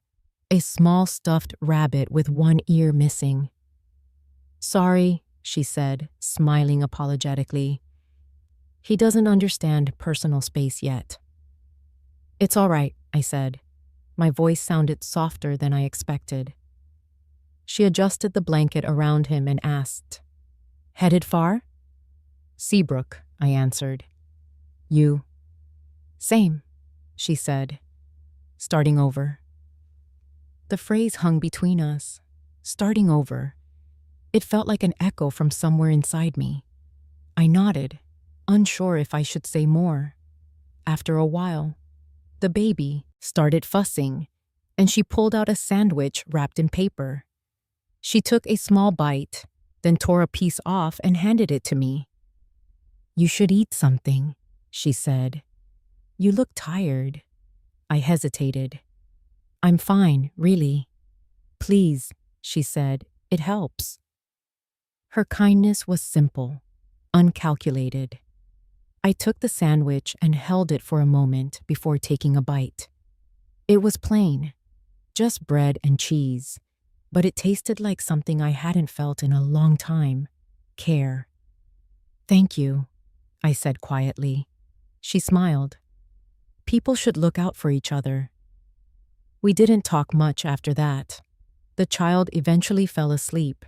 a small stuffed rabbit with one ear missing. "Sorry," she said, smiling apologetically. "He doesn't understand personal space yet." "It's all right," I said. My voice sounded softer than I expected. She adjusted the blanket around him and asked, "Headed far?" "Seabrook," I answered. "You?" "Same," she said, starting over. The phrase hung between us, starting over. It felt like an echo from somewhere inside me. I nodded, unsure if I should say more. After a while, the baby started fussing, and she pulled out a sandwich wrapped in paper. She took a small bite, then tore a piece off and handed it to me. "You should eat something," she said. "You look tired." I hesitated. "I'm fine, really." "Please," she said, "it helps." Her kindness was simple, uncalculated. I took the sandwich and held it for a moment before taking a bite. It was plain, just bread and cheese, but it tasted like something I hadn't felt in a long time: care. "Thank you," I said quietly. She smiled. "People should look out for each other." We didn't talk much after that. The child eventually fell asleep,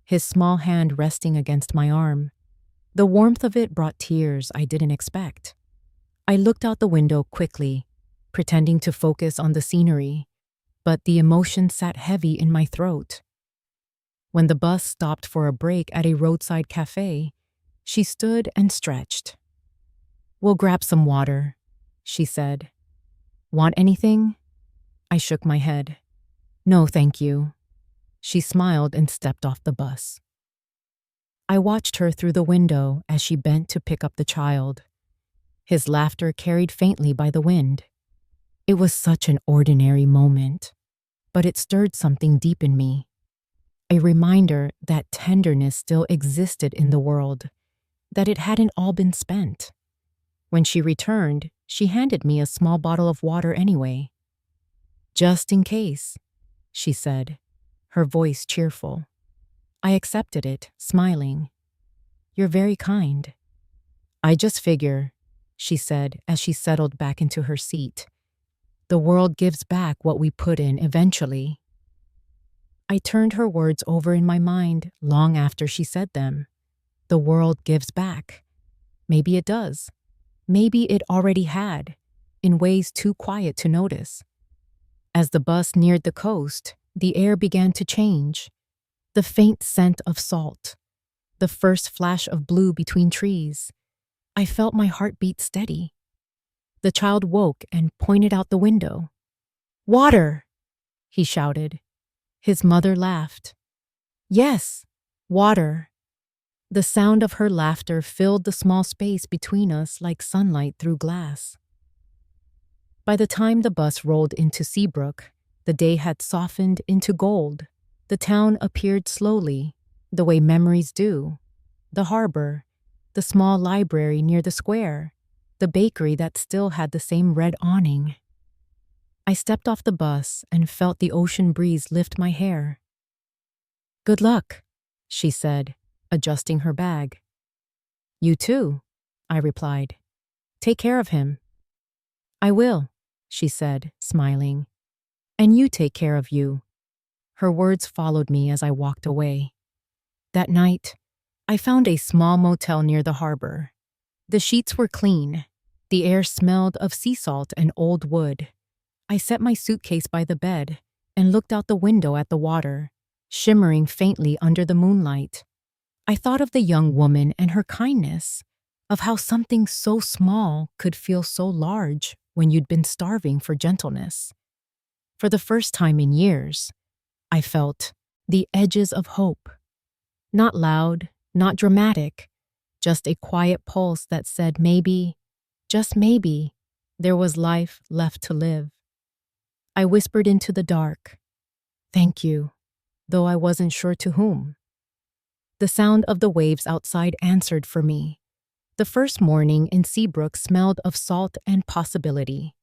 his small hand resting against my arm. The warmth of it brought tears I didn't expect. I looked out the window quickly, pretending to focus on the scenery, but the emotion sat heavy in my throat. When the bus stopped for a break at a roadside cafe, she stood and stretched. "We'll grab some water," she said. "Want anything?" I shook my head. "No, thank you." She smiled and stepped off the bus. I watched her through the window as she bent to pick up the child. His laughter carried faintly by the wind. It was such an ordinary moment, but it stirred something deep in me. A reminder that tenderness still existed in the world, that it hadn't all been spent. When she returned, she handed me a small bottle of water anyway. "Just in case," she said, her voice cheerful. I accepted it, smiling. "You're very kind." "I just figure," she said as she settled back into her seat. "The world gives back what we put in eventually." I turned her words over in my mind long after she said them. The world gives back. Maybe it does. Maybe it already had, in ways too quiet to notice. As the bus neared the coast, the air began to change. The faint scent of salt, the first flash of blue between trees. I felt my heart beat steady. The child woke and pointed out the window. "Water!" he shouted. His mother laughed. "Yes, water." The sound of her laughter filled the small space between us like sunlight through glass. By the time the bus rolled into Seabrook, the day had softened into gold. The town appeared slowly, the way memories do. The harbor, the small library near the square, the bakery that still had the same red awning. I stepped off the bus and felt the ocean breeze lift my hair. "Good luck," she said, adjusting her bag. "You too," I replied. "Take care of him." "I will," she said, smiling. "And you take care of you." Her words followed me as I walked away. That night, I found a small motel near the harbor. The sheets were clean. The air smelled of sea salt and old wood. I set my suitcase by the bed and looked out the window at the water, shimmering faintly under the moonlight. I thought of the young woman and her kindness, of how something so small could feel so large when you'd been starving for gentleness. For the first time in years, I felt the edges of hope. Not loud, not dramatic, just a quiet pulse that said maybe, just maybe, there was life left to live. I whispered into the dark, "Thank you," though I wasn't sure to whom. The sound of the waves outside answered for me. The first morning in Seabrook smelled of salt and possibility.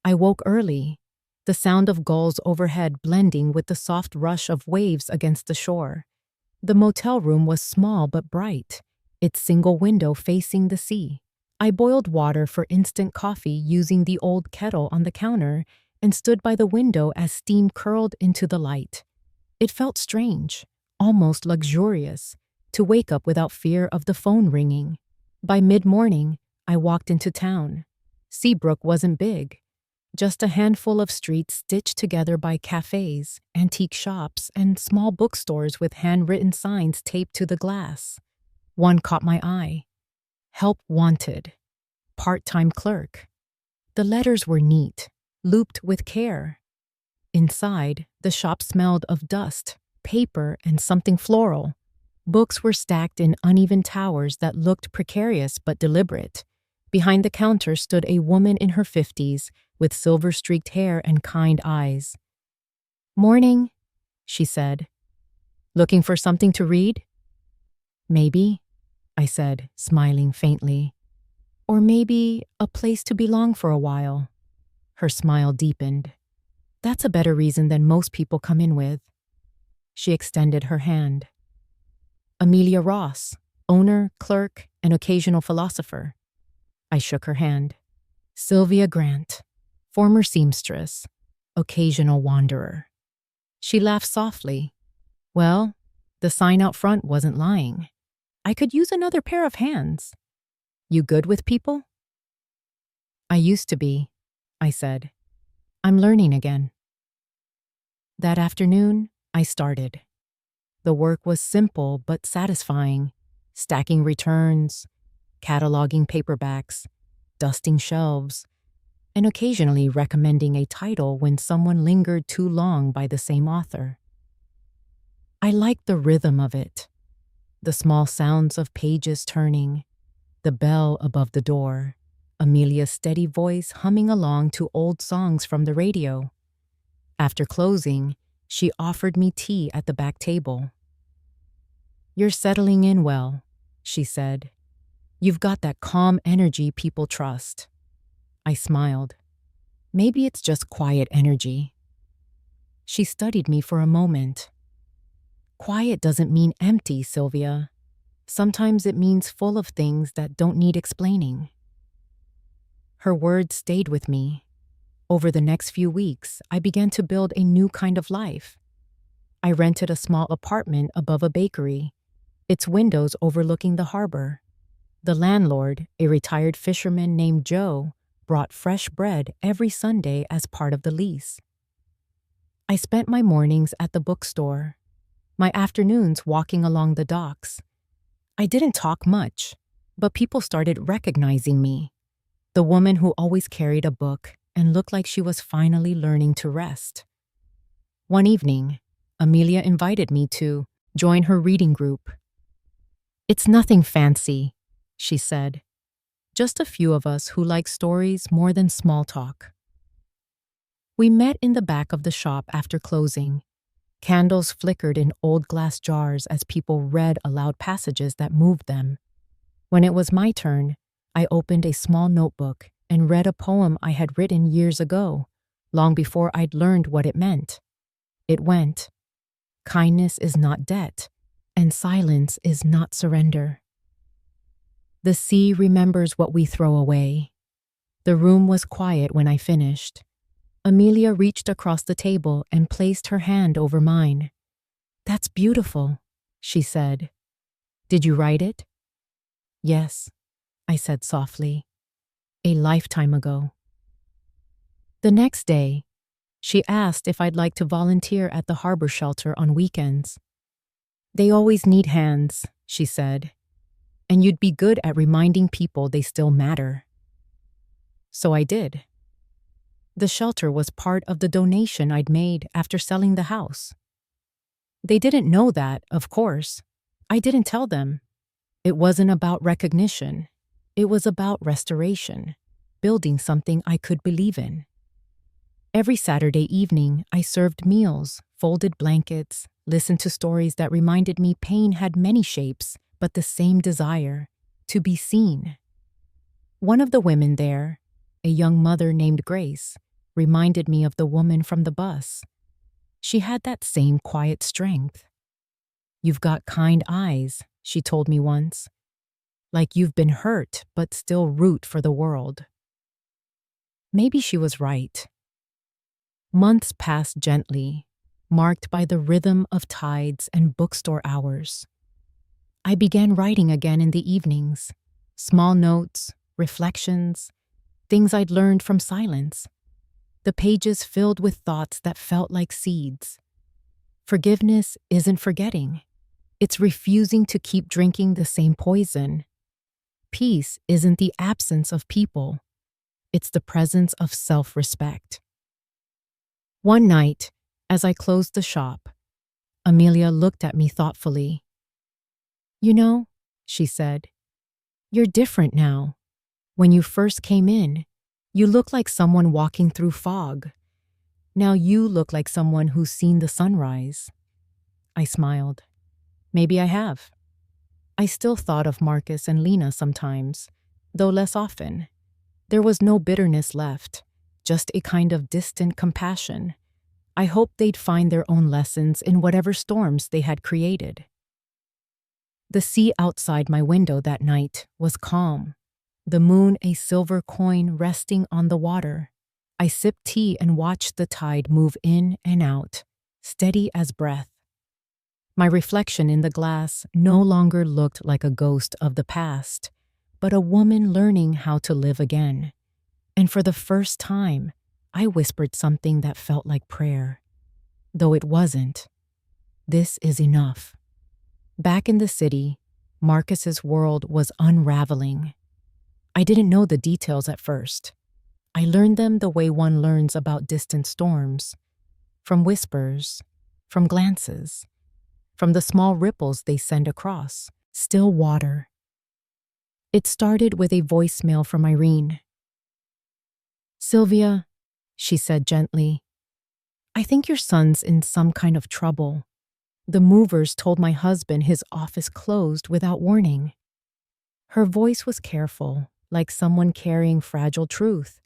I woke early, the sound of gulls overhead blending with the soft rush of waves against the shore. The motel room was small but bright, its single window facing the sea. I boiled water for instant coffee using the old kettle on the counter and stood by the window as steam curled into the light. It felt strange, almost luxurious, to wake up without fear of the phone ringing. By mid-morning, I walked into town. Seabrook wasn't big. Just a handful of streets stitched together by cafes, antique shops, and small bookstores with handwritten signs taped to the glass. One caught my eye. "Help wanted. Part-time clerk." The letters were neat, looped with care. Inside, the shop smelled of dust, paper and something floral. Books were stacked in uneven towers that looked precarious but deliberate. Behind the counter stood a woman in her 50s with silver-streaked hair and kind eyes. "Morning," she said. "Looking for something to read?" "Maybe," I said, smiling faintly. "Or maybe a place to belong for a while." Her smile deepened. "That's a better reason than most people come in with." She extended her hand. "Amelia Ross, owner, clerk, and occasional philosopher." I shook her hand. "Sylvia Grant, former seamstress, occasional wanderer." She laughed softly. "Well, the sign out front wasn't lying. I could use another pair of hands. You good with people?" "I used to be," I said. "I'm learning again." That afternoon, I started. The work was simple but satisfying: stacking returns, cataloging paperbacks, dusting shelves, and occasionally recommending a title when someone lingered too long by the same author. I liked the rhythm of it, the small sounds of pages turning, the bell above the door, Amelia's steady voice humming along to old songs from the radio. After closing, she offered me tea at the back table. "You're settling in well," she said. "You've got that calm energy people trust." I smiled. "Maybe it's just quiet energy." She studied me for a moment. "Quiet doesn't mean empty, Sylvia. Sometimes it means full of things that don't need explaining." Her words stayed with me. Over the next few weeks, I began to build a new kind of life. I rented a small apartment above a bakery, its windows overlooking the harbor. The landlord, a retired fisherman named Joe, brought fresh bread every Sunday as part of the lease. I spent my mornings at the bookstore, my afternoons walking along the docks. I didn't talk much, but people started recognizing me, the woman who always carried a book and looked like she was finally learning to rest. One evening, Amelia invited me to join her reading group. "It's nothing fancy," she said. "Just a few of us who like stories more than small talk." We met in the back of the shop after closing. Candles flickered in old glass jars as people read aloud passages that moved them. When it was my turn, I opened a small notebook and read a poem I had written years ago, long before I'd learned what it meant. It went, "Kindness is not debt, and silence is not surrender. The sea remembers what we throw away." The room was quiet when I finished. Amelia reached across the table and placed her hand over mine. "That's beautiful," she said. "Did you write it?" "Yes," I said softly. "A lifetime ago." The next day, she asked if I'd like to volunteer at the harbor shelter on weekends. "They always need hands," she said, "and you'd be good at reminding people they still matter." So I did. The shelter was part of the donation I'd made after selling the house. They didn't know that, of course. I didn't tell them. It wasn't about recognition. It was about restoration, building something I could believe in. Every Saturday evening, I served meals, folded blankets, listened to stories that reminded me pain had many shapes, but the same desire, to be seen. One of the women there, a young mother named Grace, reminded me of the woman from the bus. She had that same quiet strength. "You've got kind eyes," she told me once. "Like you've been hurt, but still root for the world." Maybe she was right. Months passed gently, marked by the rhythm of tides and bookstore hours. I began writing again in the evenings, small notes, reflections, things I'd learned from silence. The pages filled with thoughts that felt like seeds. Forgiveness isn't forgetting. It's refusing to keep drinking the same poison. Peace isn't the absence of people. It's the presence of self-respect. One night, as I closed the shop, Amelia looked at me thoughtfully. "You know," she said, "you're different now. When you first came in, you looked like someone walking through fog. Now you look like someone who's seen the sunrise." I smiled. Maybe I have. I still thought of Marcus and Lena sometimes, though less often. There was no bitterness left, just a kind of distant compassion. I hoped they'd find their own lessons in whatever storms they had created. The sea outside my window that night was calm, the moon a silver coin resting on the water. I sipped tea and watched the tide move in and out, steady as breath. My reflection in the glass no longer looked like a ghost of the past, but a woman learning how to live again. And for the first time, I whispered something that felt like prayer. Though it wasn't. This is enough. Back in the city, Marcus's world was unraveling. I didn't know the details at first. I learned them the way one learns about distant storms. From whispers, from glances, from the small ripples they send across, still water. It started with a voicemail from Irene. "Sylvia," she said gently, "I think your son's in some kind of trouble. The movers told my husband his office closed without warning." Her voice was careful, like someone carrying fragile truth.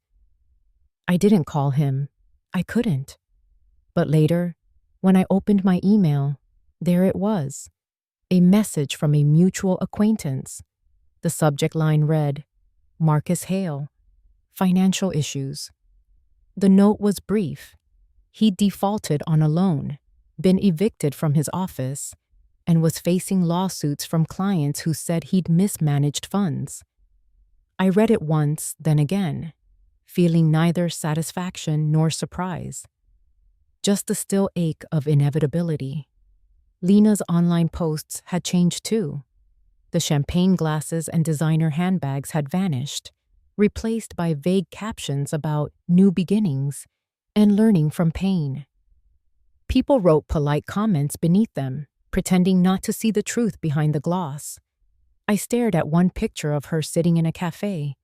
I didn't call him. I couldn't. But later, when I opened my email, there it was, a message from a mutual acquaintance. The subject line read, "Marcus Hale, financial issues." The note was brief. He'd defaulted on a loan, been evicted from his office, and was facing lawsuits from clients who said he'd mismanaged funds. I read it once, then again, feeling neither satisfaction nor surprise. Just the still ache of inevitability. Lena's online posts had changed too. The champagne glasses and designer handbags had vanished, replaced by vague captions about new beginnings and learning from pain. People wrote polite comments beneath them, pretending not to see the truth behind the gloss. I stared at one picture of her sitting in a cafe,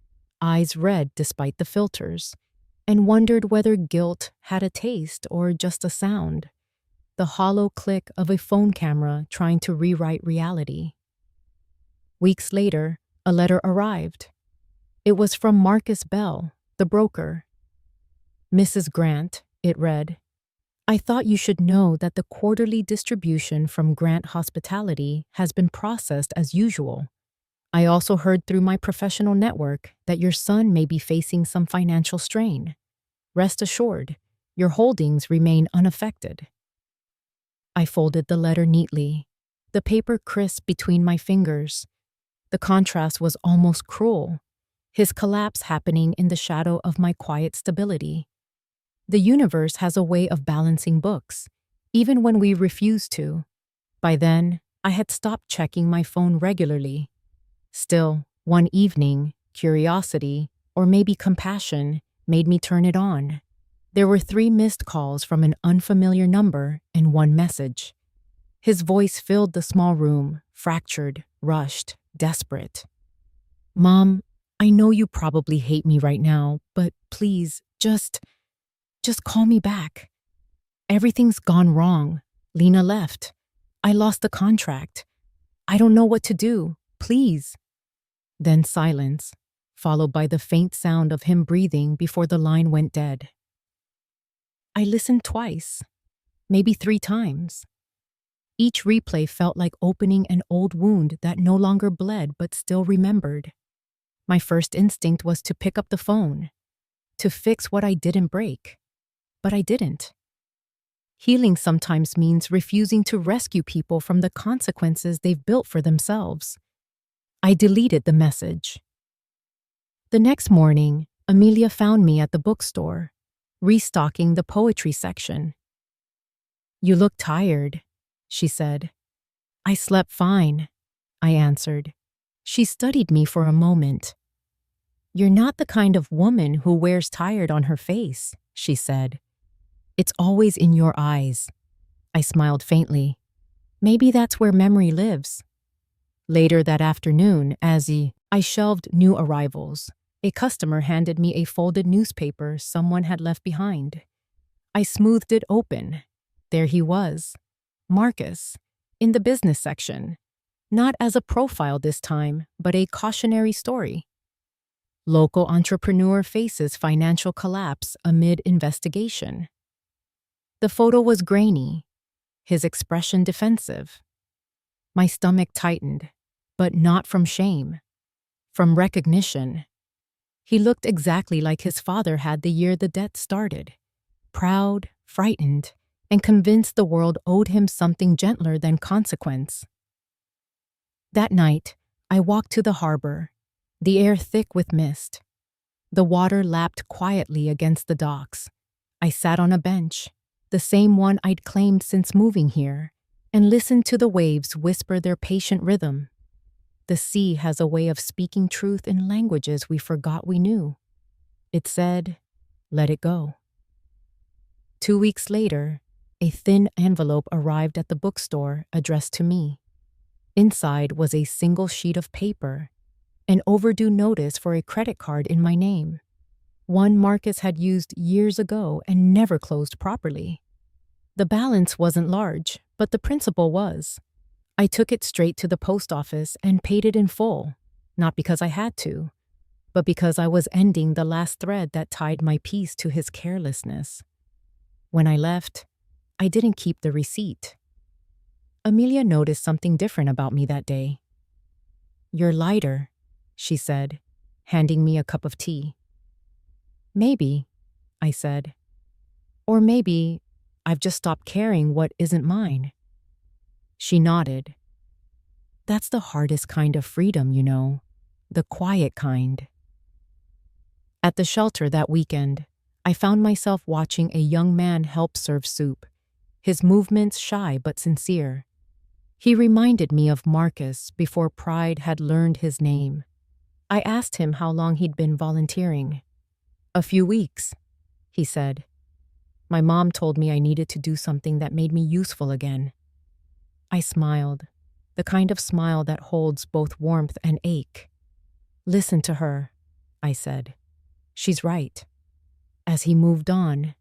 eyes red despite the filters, and wondered whether guilt had a taste or just a sound. The hollow click of a phone camera trying to rewrite reality. Weeks later, a letter arrived. It was from Marcus Bell, the broker. "Mrs. Grant," it read, "I thought you should know that the quarterly distribution from Grant Hospitality has been processed as usual. I also heard through my professional network that your son may be facing some financial strain. Rest assured, your holdings remain unaffected." I folded the letter neatly, the paper crisp between my fingers. The contrast was almost cruel, his collapse happening in the shadow of my quiet stability. The universe has a way of balancing books, even when we refuse to. By then, I had stopped checking my phone regularly. Still, one evening, curiosity, or maybe compassion, made me turn it on. There were 3 missed calls from an unfamiliar number and one message. His voice filled the small room, fractured, rushed, desperate. "Mom, I know you probably hate me right now, but please, just call me back. Everything's gone wrong. Lena left. I lost the contract. I don't know what to do. Please." Then silence, followed by the faint sound of him breathing before the line went dead. I listened twice, maybe 3 times. Each replay felt like opening an old wound that no longer bled but still remembered. My first instinct was to pick up the phone, to fix what I didn't break. But I didn't. Healing sometimes means refusing to rescue people from the consequences they've built for themselves. I deleted the message. The next morning, Amelia found me at the bookstore, restocking the poetry section. "You look tired," she said. "I slept fine," I answered. She studied me for a moment. "You're not the kind of woman who wears tired on her face," she said. "It's always in your eyes." I smiled faintly. Maybe that's where memory lives. Later that afternoon, I shelved new arrivals, a customer handed me a folded newspaper someone had left behind. I smoothed it open. There he was, Marcus, in the business section. Not as a profile this time, but a cautionary story. Local entrepreneur faces financial collapse amid investigation. The photo was grainy, his expression defensive. My stomach tightened, but not from shame, from recognition. He looked exactly like his father had the year the debt started, proud, frightened, and convinced the world owed him something gentler than consequence. That night, I walked to the harbor, the air thick with mist. The water lapped quietly against the docks. I sat on a bench, the same one I'd claimed since moving here, and listened to the waves whisper their patient rhythm. The sea has a way of speaking truth in languages we forgot we knew. It said, "Let it go." 2 weeks later, a thin envelope arrived at the bookstore addressed to me. Inside was a single sheet of paper, an overdue notice for a credit card in my name, one Marcus had used years ago and never closed properly. The balance wasn't large, but the principal was. I took it straight to the post office and paid it in full, not because I had to, but because I was ending the last thread that tied my piece to his carelessness. When I left, I didn't keep the receipt. Amelia noticed something different about me that day. "You're lighter," she said, handing me a cup of tea. "Maybe," I said. "Or maybe I've just stopped caring what isn't mine." She nodded. "That's the hardest kind of freedom, you know, the quiet kind." At the shelter that weekend, I found myself watching a young man help serve soup, his movements shy but sincere. He reminded me of Marcus before pride had learned his name. I asked him how long he'd been volunteering. "A few weeks," he said. "My mom told me I needed to do something that made me useful again." I smiled, the kind of smile that holds both warmth and ache. "Listen to her," I said. "She's right." As he moved on,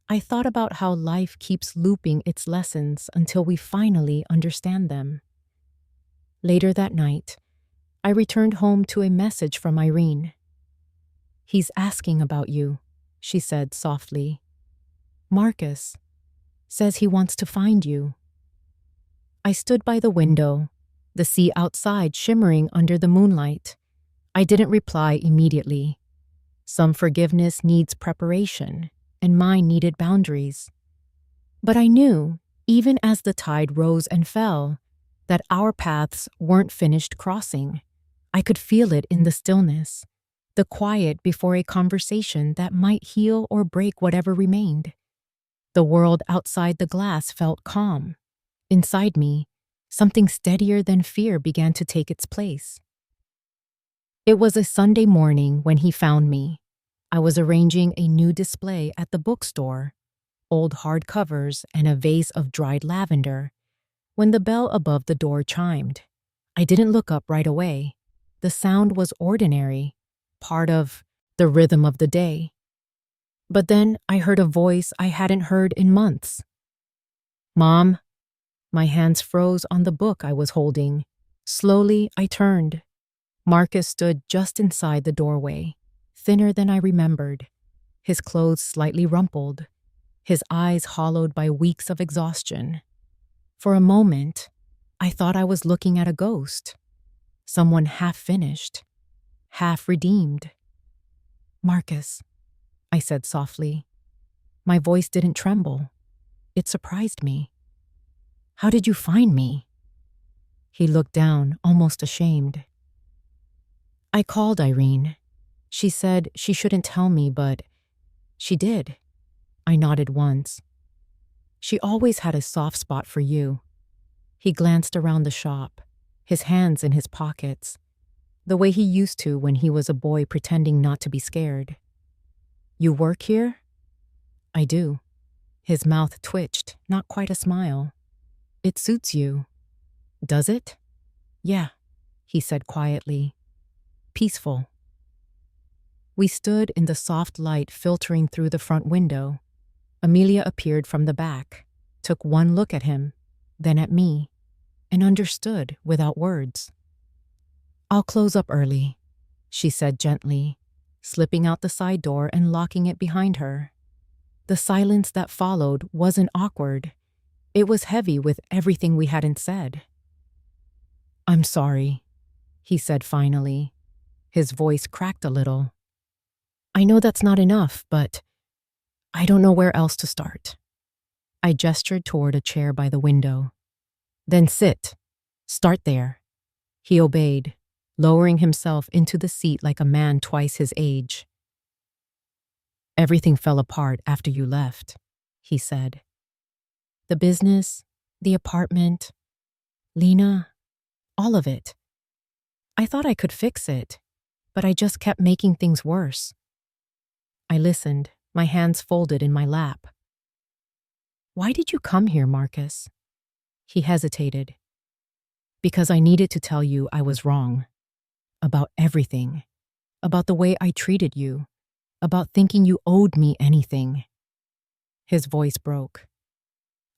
I thought about how life keeps looping its lessons until we finally understand them. Later that night, I returned home to a message from Irene. "He's asking about you," she said softly. "Marcus says he wants to find you." I stood by the window, the sea outside shimmering under the moonlight. I didn't reply immediately. Some forgiveness needs preparation, and mine needed boundaries. But I knew, even as the tide rose and fell, that our paths weren't finished crossing. I could feel it in the stillness, the quiet before a conversation that might heal or break whatever remained. The world outside the glass felt calm. Inside me, something steadier than fear began to take its place. It was a Sunday morning when he found me. I was arranging a new display at the bookstore, old hardcovers and a vase of dried lavender, when the bell above the door chimed. I didn't look up right away. The sound was ordinary, part of the rhythm of the day. But then I heard a voice I hadn't heard in months. "Mom?" My hands froze on the book I was holding. Slowly, I turned. Marcus stood just inside the doorway, thinner than I remembered, his clothes slightly rumpled, his eyes hollowed by weeks of exhaustion. For a moment, I thought I was looking at a ghost, someone half-finished, half-redeemed. "Marcus," I said softly. My voice didn't tremble. It surprised me. "How did you find me?" He looked down, almost ashamed. "I called Irene. She said she shouldn't tell me, but she did." I nodded once. "She always had a soft spot for you." He glanced around the shop, his hands in his pockets, the way he used to when he was a boy pretending not to be scared. "You work here?" "I do." His mouth twitched, not quite a smile. It suits you. Does it? Yeah, he said quietly. Peaceful. We stood in the soft light filtering through the front window. Amelia appeared from the back, took one look at him, then at me, and understood without words. I'll close up early, she said gently, slipping out the side door and locking it behind her. The silence that followed wasn't awkward. It was heavy with everything we hadn't said. I'm sorry, he said finally. His voice cracked a little. I know that's not enough, but I don't know where else to start. I gestured toward a chair by the window. Then sit. Start there. He obeyed, lowering himself into the seat like a man twice his age. Everything fell apart after you left, he said. The business, the apartment, Lena, all of it. I thought I could fix it, but I just kept making things worse. I listened, my hands folded in my lap. Why did you come here, Marcus? He hesitated. Because I needed to tell you I was wrong. About everything. About the way I treated you. About thinking you owed me anything. His voice broke.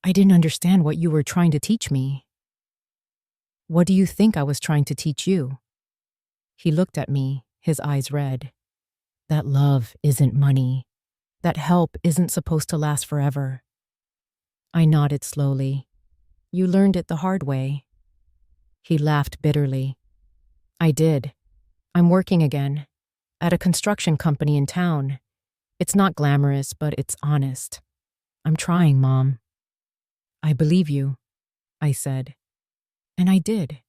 I didn't understand what you were trying to teach me. What do you think I was trying to teach you? He looked at me, his eyes red. That love isn't money. That help isn't supposed to last forever. I nodded slowly. You learned it the hard way. He laughed bitterly. I did. I'm working again. At a construction company in town. It's not glamorous, but it's honest. I'm trying, Mom. I believe you, I said. And I did.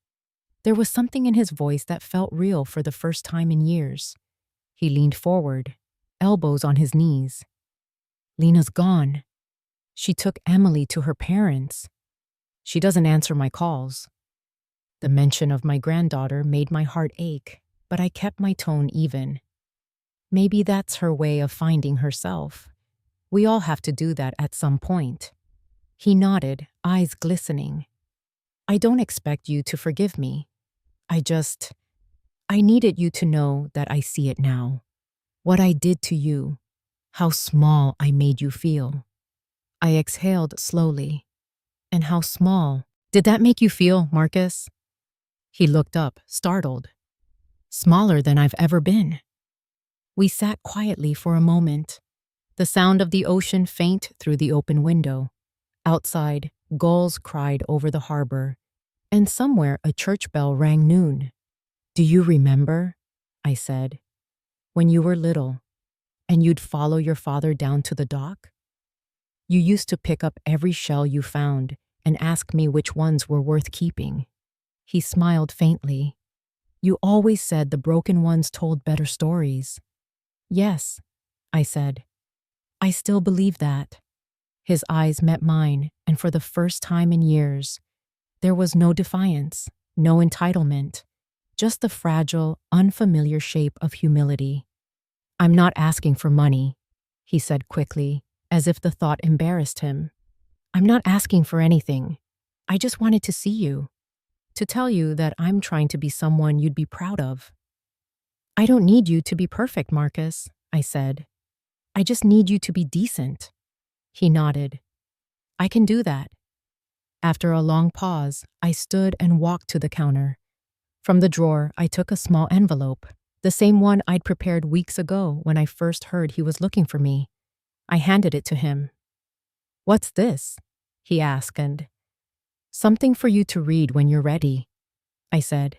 There was something in his voice that felt real for the first time in years. He leaned forward, elbows on his knees. Lena's gone. She took Emily to her parents. She doesn't answer my calls. The mention of my granddaughter made my heart ache, but I kept my tone even. Maybe that's her way of finding herself. We all have to do that at some point. He nodded, eyes glistening. I don't expect you to forgive me. I needed you to know that I see it now. What I did to you. How small I made you feel. I exhaled slowly. And how small. Did that make you feel, Marcus? He looked up, startled. Smaller than I've ever been. We sat quietly for a moment. The sound of the ocean faint through the open window. Outside, gulls cried over the harbor. And somewhere a church bell rang noon. Do you remember? I said. When you were little, and you'd follow your father down to the dock? You used to pick up every shell you found and ask me which ones were worth keeping. He smiled faintly. You always said the broken ones told better stories. Yes, I said. I still believe that. His eyes met mine, and for the first time in years, there was no defiance, no entitlement, just the fragile, unfamiliar shape of humility. I'm not asking for money, he said quickly, as if the thought embarrassed him. I'm not asking for anything. I just wanted to see you, to tell you that I'm trying to be someone you'd be proud of. I don't need you to be perfect, Marcus, I said. I just need you to be decent. He nodded. I can do that. After a long pause, I stood and walked to the counter. From the drawer, I took a small envelope, the same one I'd prepared weeks ago when I first heard he was looking for me. I handed it to him. What's this? He asked, and something for you to read when you're ready, I said.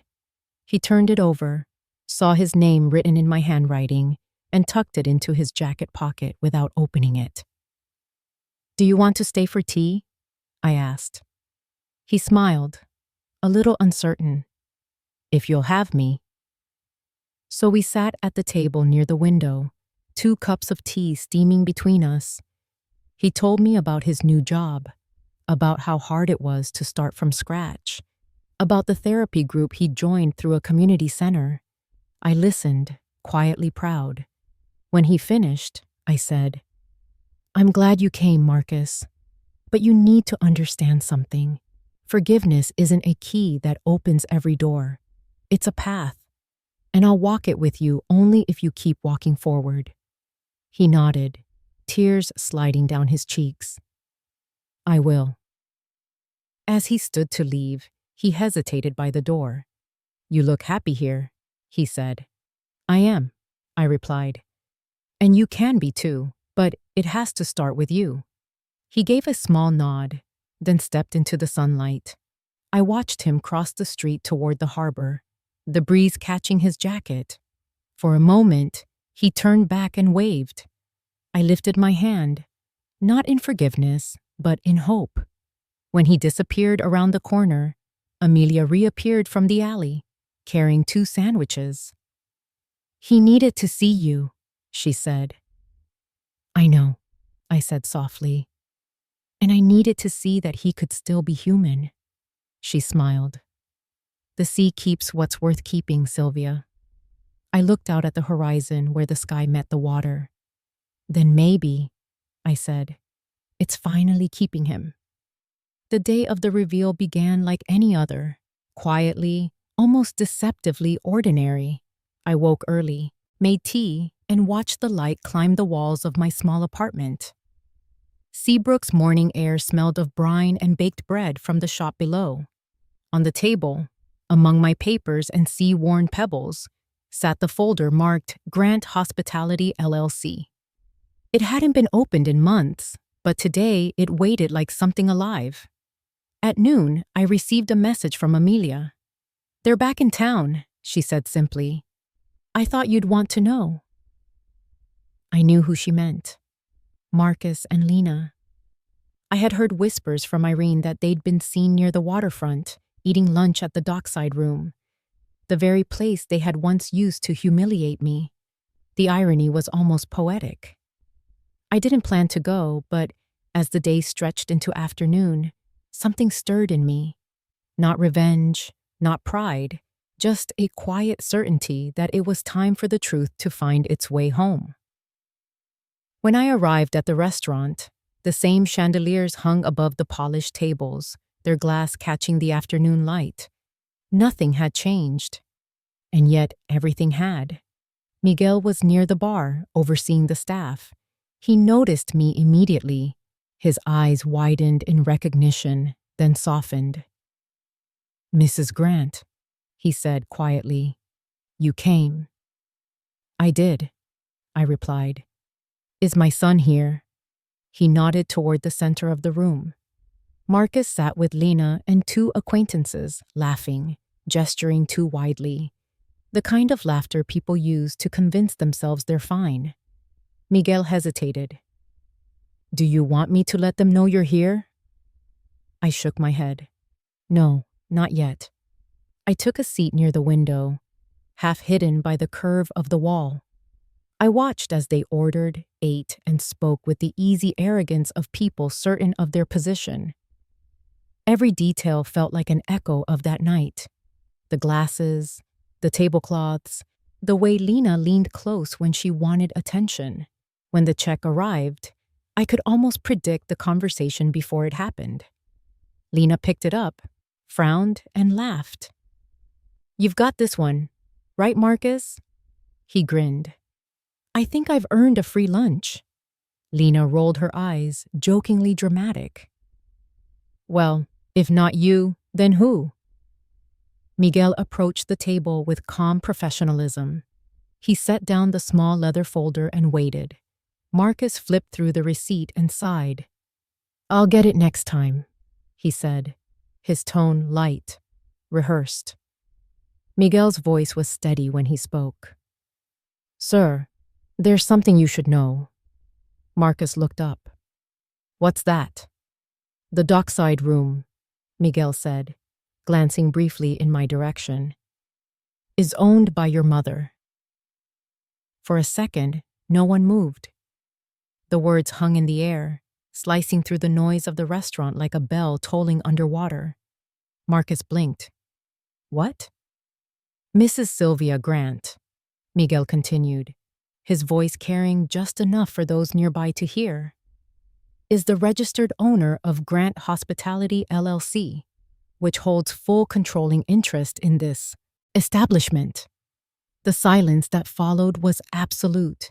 He turned it over, saw his name written in my handwriting, and tucked it into his jacket pocket without opening it. Do you want to stay for tea? I asked. He smiled, a little uncertain. If you'll have me. So we sat at the table near the window, 2 cups of tea steaming between us. He told me about his new job, about how hard it was to start from scratch, about the therapy group he'd joined through a community center. I listened, quietly proud. When he finished, I said, I'm glad you came, Marcus, but you need to understand something. Forgiveness isn't a key that opens every door. It's a path, and I'll walk it with you only if you keep walking forward." He nodded, tears sliding down his cheeks. "I will." As he stood to leave, he hesitated by the door. "You look happy here," he said. "I am," I replied. "And you can be too, but it has to start with you." He gave a small nod, then stepped into the sunlight. I watched him cross the street toward the harbor, the breeze catching his jacket. For a moment, he turned back and waved. I lifted my hand, not in forgiveness, but in hope. When he disappeared around the corner, Amelia reappeared from the alley, carrying 2 sandwiches. "He needed to see you," she said. "I know," I said softly. "And I needed to see that he could still be human." She smiled. "The sea keeps what's worth keeping, Sylvia." I looked out at the horizon where the sky met the water. "Then maybe," I said, "it's finally keeping him." The day of the reveal began like any other, quietly, almost deceptively ordinary. I woke early, made tea, and watched the light climb the walls of my small apartment. Seabrook's morning air smelled of brine and baked bread from the shop below. On the table, among my papers and sea-worn pebbles, sat the folder marked Grant Hospitality LLC. It hadn't been opened in months, but today it waited like something alive. At noon, I received a message from Amelia. "They're back in town," she said simply. "I thought you'd want to know." I knew who she meant. Marcus and Lena. I had heard whispers from Irene that they'd been seen near the waterfront, eating lunch at the dockside room, the very place they had once used to humiliate me. The irony was almost poetic. I didn't plan to go, but as the day stretched into afternoon, something stirred in me. Not revenge, not pride, just a quiet certainty that it was time for the truth to find its way home. When I arrived at the restaurant, the same chandeliers hung above the polished tables, their glass catching the afternoon light. Nothing had changed. And yet everything had. Miguel was near the bar, overseeing the staff. He noticed me immediately. His eyes widened in recognition, then softened. "Mrs. Grant," he said quietly, "you came." "I did," I replied. "Is my son here?" He nodded toward the center of the room. Marcus sat with Lena and 2 acquaintances, laughing, gesturing too widely. The kind of laughter people use to convince themselves they're fine. Miguel hesitated. "Do you want me to let them know you're here?" I shook my head. "No, not yet." I took a seat near the window, half hidden by the curve of the wall. I watched as they ordered, ate, and spoke with the easy arrogance of people certain of their position. Every detail felt like an echo of that night. The glasses, the tablecloths, the way Lena leaned close when she wanted attention. When the check arrived, I could almost predict the conversation before it happened. Lena picked it up, frowned, and laughed. "You've got this one, right, Marcus?" He grinned. "I think I've earned a free lunch." Lena rolled her eyes, jokingly dramatic. "Well, if not you, then who?" Miguel approached the table with calm professionalism. He set down the small leather folder and waited. Marcus flipped through the receipt and sighed. "I'll get it next time," he said, his tone light, rehearsed. Miguel's voice was steady when he spoke. "Sir, there's something you should know." Marcus looked up. "What's that?" "The dockside room," Miguel said, glancing briefly in my direction, "is owned by your mother." For a second, no one moved. The words hung in the air, slicing through the noise of the restaurant like a bell tolling underwater. Marcus blinked. "What?" "Mrs. Sylvia Grant," Miguel continued, his voice carrying just enough for those nearby to hear, "is the registered owner of Grant Hospitality LLC. which holds full controlling interest in this establishment. The silence that followed was absolute.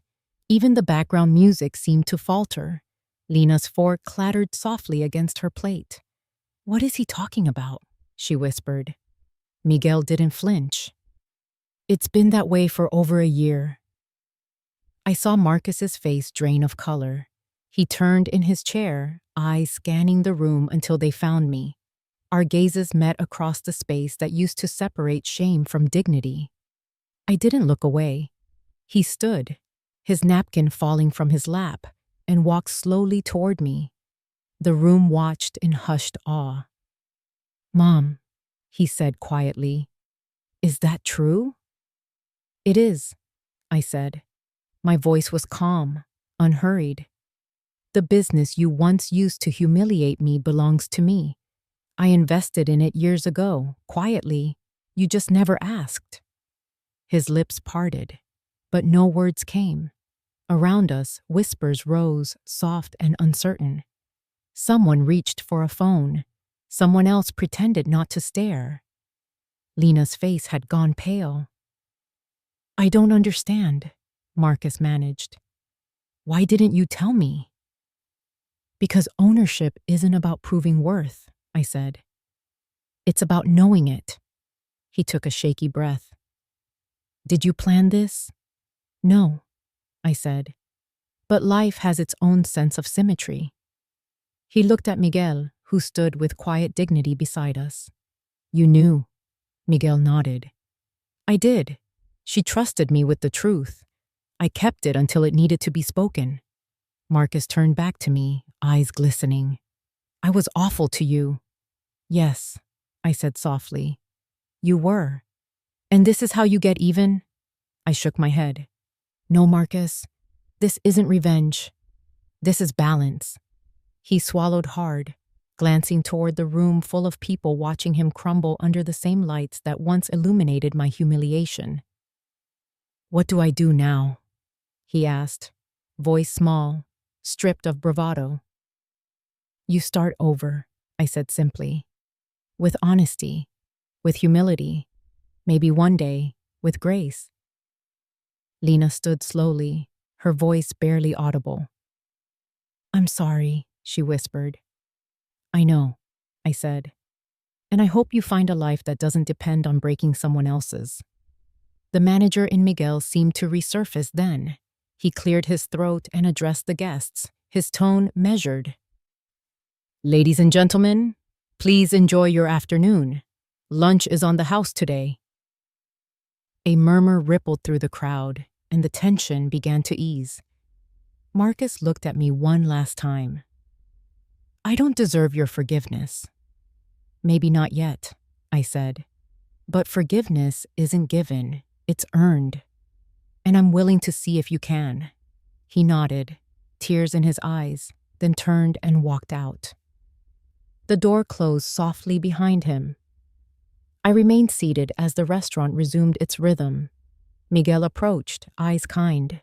Even the background music seemed to falter. Lena's fork clattered softly against her plate. "What is he talking about?" she whispered. Miguel didn't flinch. "It's been that way for over a year." I saw Marcus's face drain of color. He turned in his chair, eyes scanning the room until they found me. Our gazes met across the space that used to separate shame from dignity. I didn't look away. He stood, his napkin falling from his lap, and walked slowly toward me. The room watched in hushed awe. "Mom," he said quietly, "is that true?" "It is," I said. My voice was calm, unhurried. "The business you once used to humiliate me belongs to me. I invested in it years ago, quietly. You just never asked." His lips parted, but no words came. Around us, whispers rose, soft and uncertain. Someone reached for a phone. Someone else pretended not to stare. Lena's face had gone pale. "I don't understand," Marcus managed. "Why didn't you tell me?" "Because ownership isn't about proving worth," I said. "It's about knowing it." He took a shaky breath. "Did you plan this?" "No," I said. "But life has its own sense of symmetry." He looked at Miguel, who stood with quiet dignity beside us. "You knew." Miguel nodded. "I did. She trusted me with the truth. I kept it until it needed to be spoken." Marcus turned back to me, eyes glistening. "I was awful to you." "Yes," I said softly. "You were. And this is how you get even?" I shook my head. "No, Marcus. This isn't revenge. This is balance." He swallowed hard, glancing toward the room full of people watching him crumble under the same lights that once illuminated my humiliation. "What do I do now?" he asked, voice small, stripped of bravado. "You start over," I said simply. "With honesty, with humility, maybe one day, with grace." Lena stood slowly, her voice barely audible. "I'm sorry," she whispered. "I know," I said. "And I hope you find a life that doesn't depend on breaking someone else's." The manager in Miguel seemed to resurface then. He cleared his throat and addressed the guests, his tone measured. "Ladies and gentlemen, please enjoy your afternoon. Lunch is on the house today." A murmur rippled through the crowd, and the tension began to ease. Marcus looked at me one last time. "I don't deserve your forgiveness." "Maybe not yet," I said. "But forgiveness isn't given, it's earned. And I'm willing to see if you can." He nodded, tears in his eyes, then turned and walked out. The door closed softly behind him. I remained seated as the restaurant resumed its rhythm. Miguel approached, eyes kind.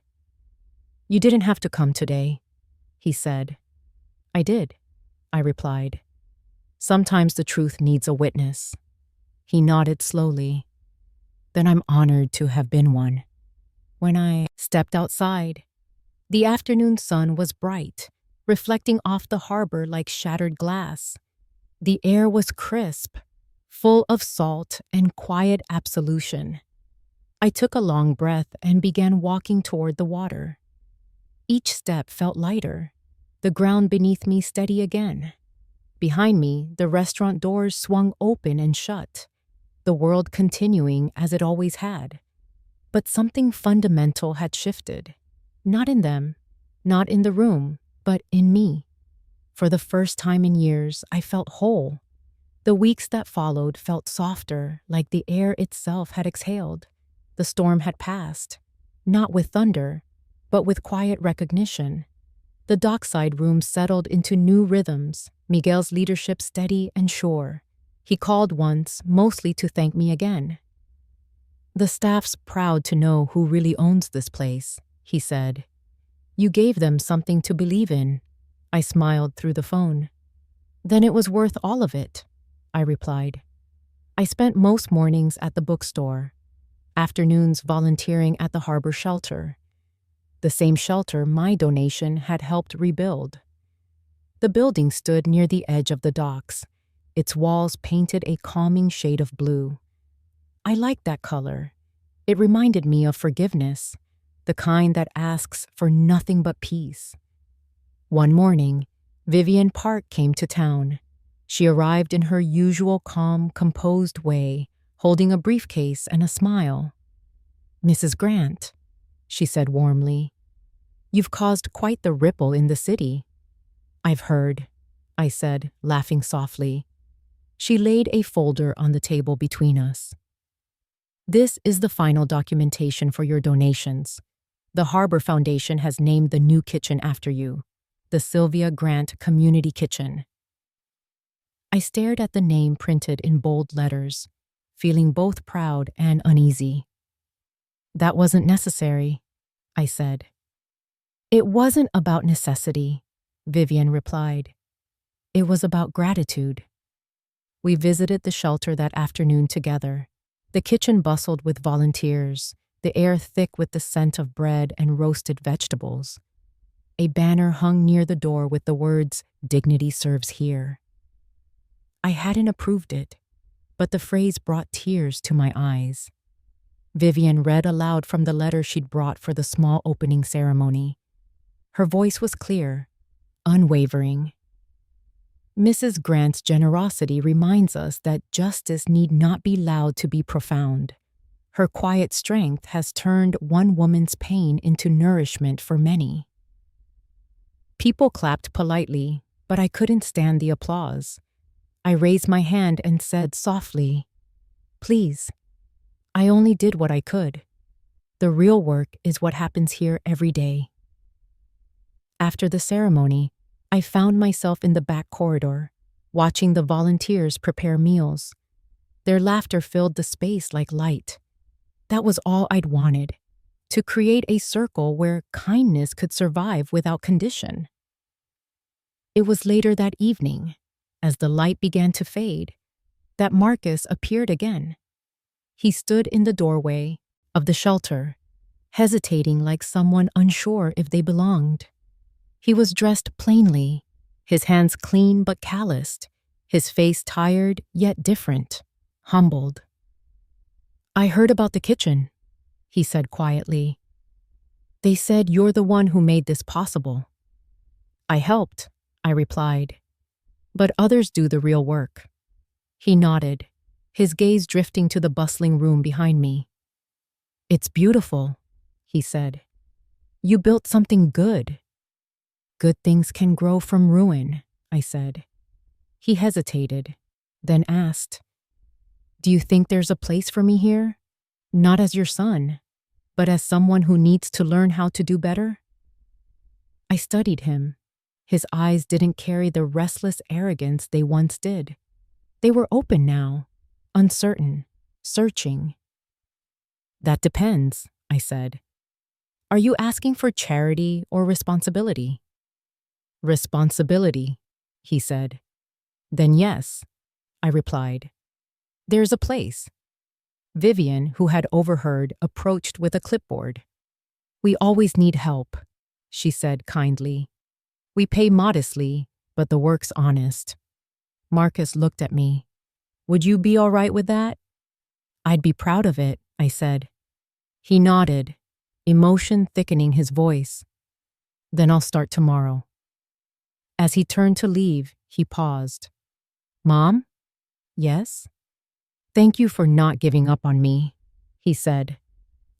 "You didn't have to come today," he said. "I did," I replied. "Sometimes the truth needs a witness." He nodded slowly. "Then I'm honored to have been one." When I stepped outside, the afternoon sun was bright, reflecting off the harbor like shattered glass. The air was crisp, full of salt and quiet absolution. I took a long breath and began walking toward the water. Each step felt lighter, the ground beneath me steady again. Behind me, the restaurant doors swung open and shut, the world continuing as it always had. But something fundamental had shifted. Not in them, not in the room, but in me. For the first time in years, I felt whole. The weeks that followed felt softer, like the air itself had exhaled. The storm had passed, not with thunder, but with quiet recognition. The dockside room settled into new rhythms, Miguel's leadership steady and sure. He called once, mostly to thank me again. "The staff's proud to know who really owns this place," he said. "You gave them something to believe in." I smiled through the phone. "Then it was worth all of it." I replied. I spent most mornings at the bookstore, afternoons volunteering at the harbor shelter, the same shelter my donation had helped rebuild. The building stood near the edge of the docks, its walls painted a calming shade of blue. I liked that color. It reminded me of forgiveness, the kind that asks for nothing but peace. One morning, Vivian Park came to town. She arrived in her usual calm, composed way, holding a briefcase and a smile. "Mrs. Grant," she said warmly, "you've caused quite the ripple in the city." "I've heard," I said, laughing softly. She laid a folder on the table between us. "This is the final documentation for your donations. The Harbor Foundation has named the new kitchen after you, the Sylvia Grant Community Kitchen." I stared at the name printed in bold letters, feeling both proud and uneasy. "That wasn't necessary," I said. "It wasn't about necessity," Vivian replied. "It was about gratitude." We visited the shelter that afternoon together. The kitchen bustled with volunteers, the air thick with the scent of bread and roasted vegetables. A banner hung near the door with the words, "Dignity serves here." I hadn't approved it, but the phrase brought tears to my eyes. Vivian read aloud from the letter she'd brought for the small opening ceremony. Her voice was clear, unwavering. Mrs. Grant's generosity reminds us that justice need not be loud to be profound. Her quiet strength has turned one woman's pain into nourishment for many. People clapped politely, but I couldn't stand the applause. I raised my hand and said softly, "Please, I only did what I could. The real work is what happens here every day." After the ceremony, I found myself in the back corridor, watching the volunteers prepare meals. Their laughter filled the space like light. That was all I'd wanted, to create a circle where kindness could survive without condition. It was later that evening, as the light began to fade, that Marcus appeared again. He stood in the doorway of the shelter, hesitating like someone unsure if they belonged. He was dressed plainly, his hands clean but calloused, his face tired yet different, humbled. "I heard about the kitchen," he said quietly. "They said you're the one who made this possible." "I helped," I replied, "but others do the real work." He nodded, his gaze drifting to the bustling room behind me. "It's beautiful," he said. "You built something good." "Good things can grow from ruin," I said. He hesitated, then asked, "Do you think there's a place for me here? Not as your son, but as someone who needs to learn how to do better?" I studied him. His eyes didn't carry the restless arrogance they once did. They were open now, uncertain, searching. "That depends," I said. "Are you asking for charity or responsibility?" "Responsibility," he said. "Then yes," I replied. "There's a place." Vivian, who had overheard, approached with a clipboard. "We always need help," she said kindly. "We pay modestly, but the work's honest." Marcus looked at me. "Would you be all right with that?" "I'd be proud of it," I said. He nodded, emotion thickening his voice. "Then I'll start tomorrow." As he turned to leave, he paused. "Mom?" "Yes?" "Thank you for not giving up on me," he said.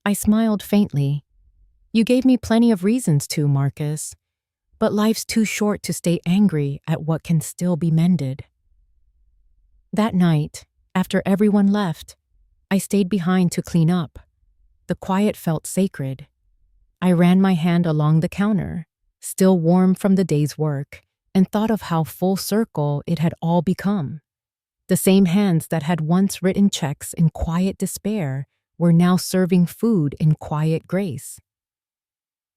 I smiled faintly. "You gave me plenty of reasons to, Marcus. But life's too short to stay angry at what can still be mended." That night, after everyone left, I stayed behind to clean up. The quiet felt sacred. I ran my hand along the counter, still warm from the day's work, and thought of how full circle it had all become. The same hands that had once written checks in quiet despair were now serving food in quiet grace.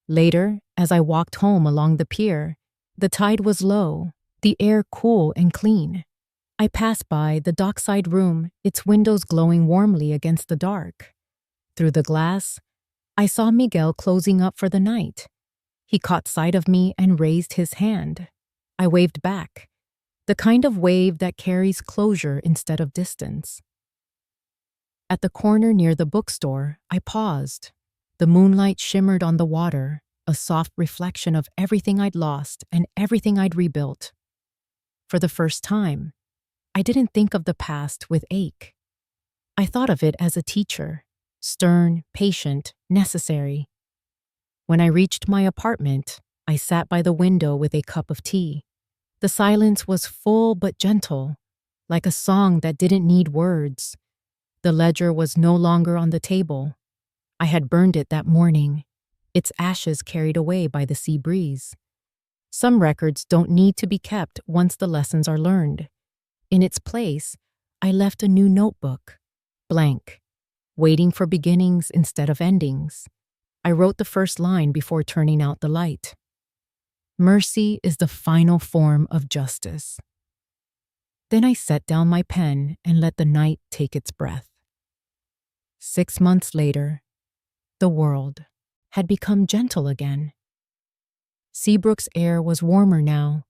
Later, as I walked home along the pier, the tide was low, the air cool and clean. I passed by the dockside room, its windows glowing warmly against the dark. Through the glass, I saw Miguel closing up for the night. He caught sight of me and raised his hand. I waved back, the kind of wave that carries closure instead of distance. At the corner near the bookstore, I paused. The moonlight shimmered on the water, a soft reflection of everything I'd lost and everything I'd rebuilt. For the first time, I didn't think of the past with ache. I thought of it as a teacher, stern, patient, necessary. When I reached my apartment, I sat by the window with a cup of tea. The silence was full but gentle, like a song that didn't need words. The ledger was no longer on the table. I had burned it that morning, its ashes carried away by the sea breeze. Some records don't need to be kept once the lessons are learned. In its place, I left a new notebook, blank, waiting for beginnings instead of endings. I wrote the first line before turning out the light. Mercy is the final form of justice. Then I set down my pen and let the night take its breath. 6 months later, the world had become gentle again. Seabrook's air was warmer now,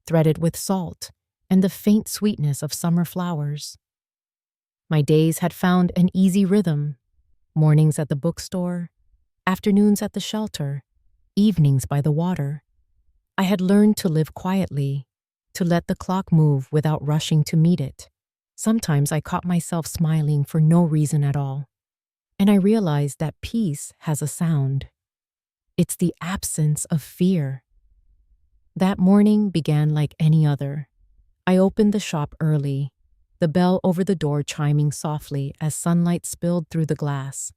threaded with salt and the faint sweetness of summer flowers. My days had found an easy rhythm, mornings at the bookstore, afternoons at the shelter, evenings by the water. I had learned to live quietly, to let the clock move without rushing to meet it. Sometimes I caught myself smiling for no reason at all, and I realized that peace has a sound. It's the absence of fear. That morning began like any other. I opened the shop early, the bell over the door chiming softly as sunlight spilled through the glass.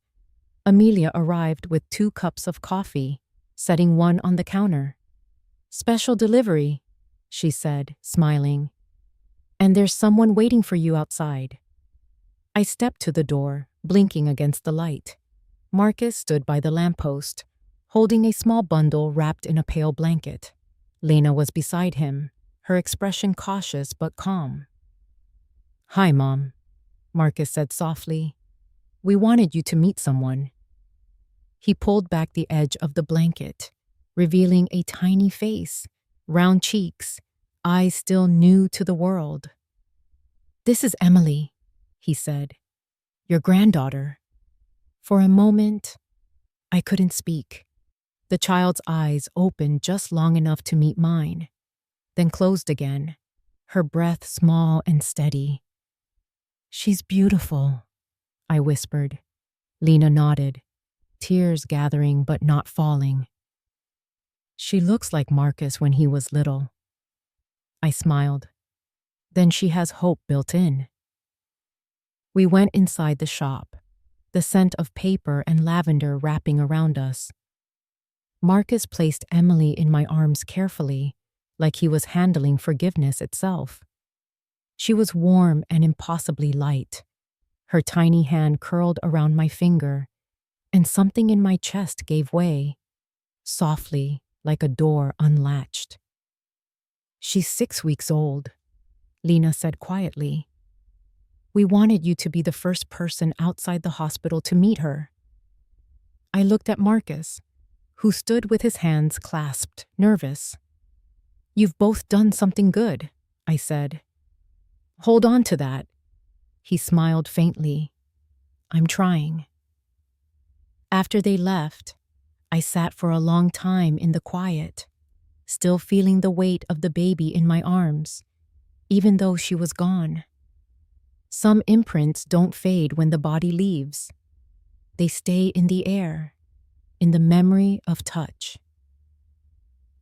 Amelia arrived with 2 cups of coffee, setting one on the counter. "Special delivery," she said, smiling. "And there's someone waiting for you outside." I stepped to the door, blinking against the light. Marcus stood by the lamppost, holding a small bundle wrapped in a pale blanket. Lena was beside him, her expression cautious but calm. "Hi, Mom," Marcus said softly. "We wanted you to meet someone." He pulled back the edge of the blanket, revealing a tiny face, round cheeks, eyes still new to the world. "This is Emily," he said. "Your granddaughter." For a moment, I couldn't speak. The child's eyes opened just long enough to meet mine, then closed again, her breath small and steady. "She's beautiful," I whispered. Lena nodded, tears gathering but not falling. "She looks like Marcus when he was little." I smiled. "Then she has hope built in." We went inside the shop, the scent of paper and lavender wrapping around us. Marcus placed Emily in my arms carefully, like he was handling forgiveness itself. She was warm and impossibly light. Her tiny hand curled around my finger, and something in my chest gave way, softly, like a door unlatched. "She's 6 weeks old," Lena said quietly. "We wanted you to be the first person outside the hospital to meet her." I looked at Marcus, who stood with his hands clasped, nervous. "You've both done something good," I said. "Hold on to that." He smiled faintly. "I'm trying." After they left, I sat for a long time in the quiet, still feeling the weight of the baby in my arms, even though she was gone. Some imprints don't fade when the body leaves. They stay in the air, in the memory of touch.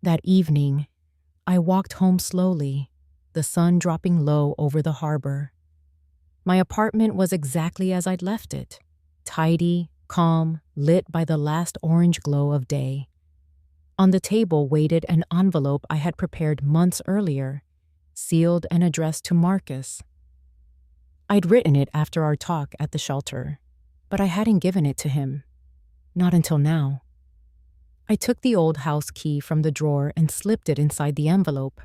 That evening, I walked home slowly, the sun dropping low over the harbor. My apartment was exactly as I'd left it, tidy, calm, lit by the last orange glow of day. On the table waited an envelope I had prepared months earlier, sealed and addressed to Marcus. I'd written it after our talk at the shelter, but I hadn't given it to him. Not until now. I took the old house key from the drawer and slipped it inside the envelope.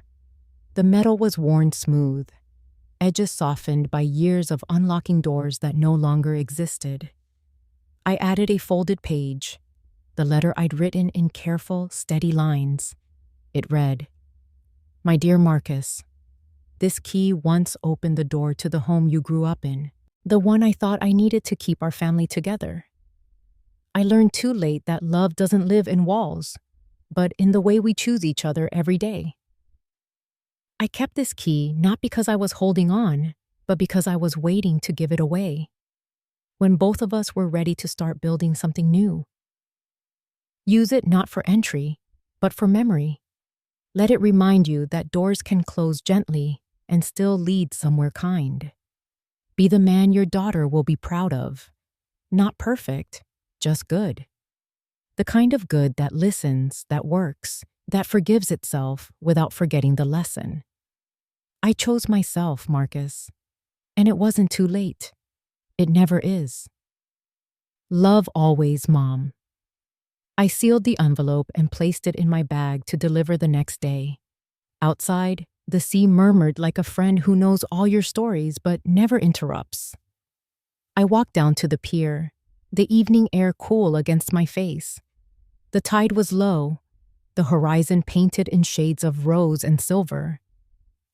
The metal was worn smooth, edges softened by years of unlocking doors that no longer existed. I added a folded page, the letter I'd written in careful, steady lines. It read, "My dear Marcus, this key once opened the door to the home you grew up in, the one I thought I needed to keep our family together. I learned too late that love doesn't live in walls, but in the way we choose each other every day. I kept this key not because I was holding on, but because I was waiting to give it away, when both of us were ready to start building something new. Use it not for entry, but for memory. Let it remind you that doors can close gently and still lead somewhere kind. Be the man your daughter will be proud of. Not perfect, just good. The kind of good that listens, that works, that forgives itself without forgetting the lesson. I chose myself, Marcus, and it wasn't too late. It never is. Love always, Mom." I sealed the envelope and placed it in my bag to deliver the next day. Outside, the sea murmured like a friend who knows all your stories but never interrupts. I walked down to the pier, the evening air cool against my face. The tide was low, the horizon painted in shades of rose and silver.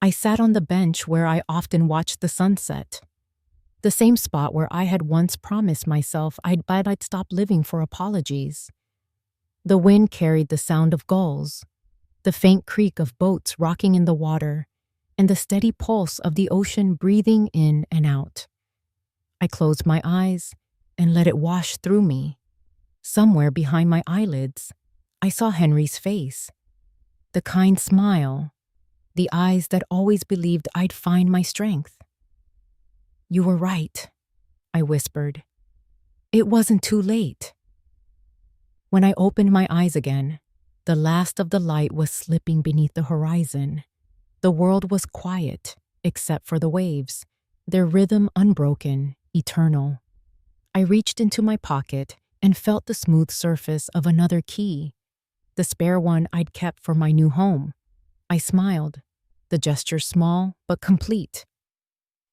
I sat on the bench where I often watched the sunset, the same spot where I had once promised myself I'd stop living for apologies. The wind carried the sound of gulls, the faint creak of boats rocking in the water, and the steady pulse of the ocean breathing in and out. I closed my eyes and let it wash through me. Somewhere behind my eyelids, I saw Henry's face, the kind smile, the eyes that always believed I'd find my strength. "You were right," I whispered. "It wasn't too late." When I opened my eyes again, the last of the light was slipping beneath the horizon. The world was quiet, except for the waves, their rhythm unbroken, eternal. I reached into my pocket and felt the smooth surface of another key, the spare one I'd kept for my new home. I smiled, the gesture small but complete.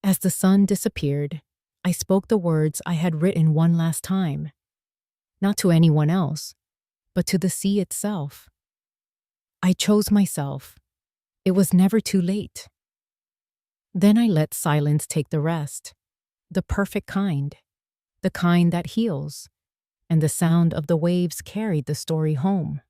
As the sun disappeared, I spoke the words I had written one last time. Not to anyone else, but to the sea itself. I chose myself. It was never too late. Then I let silence take the rest, the perfect kind, the kind that heals, and the sound of the waves carried the story home.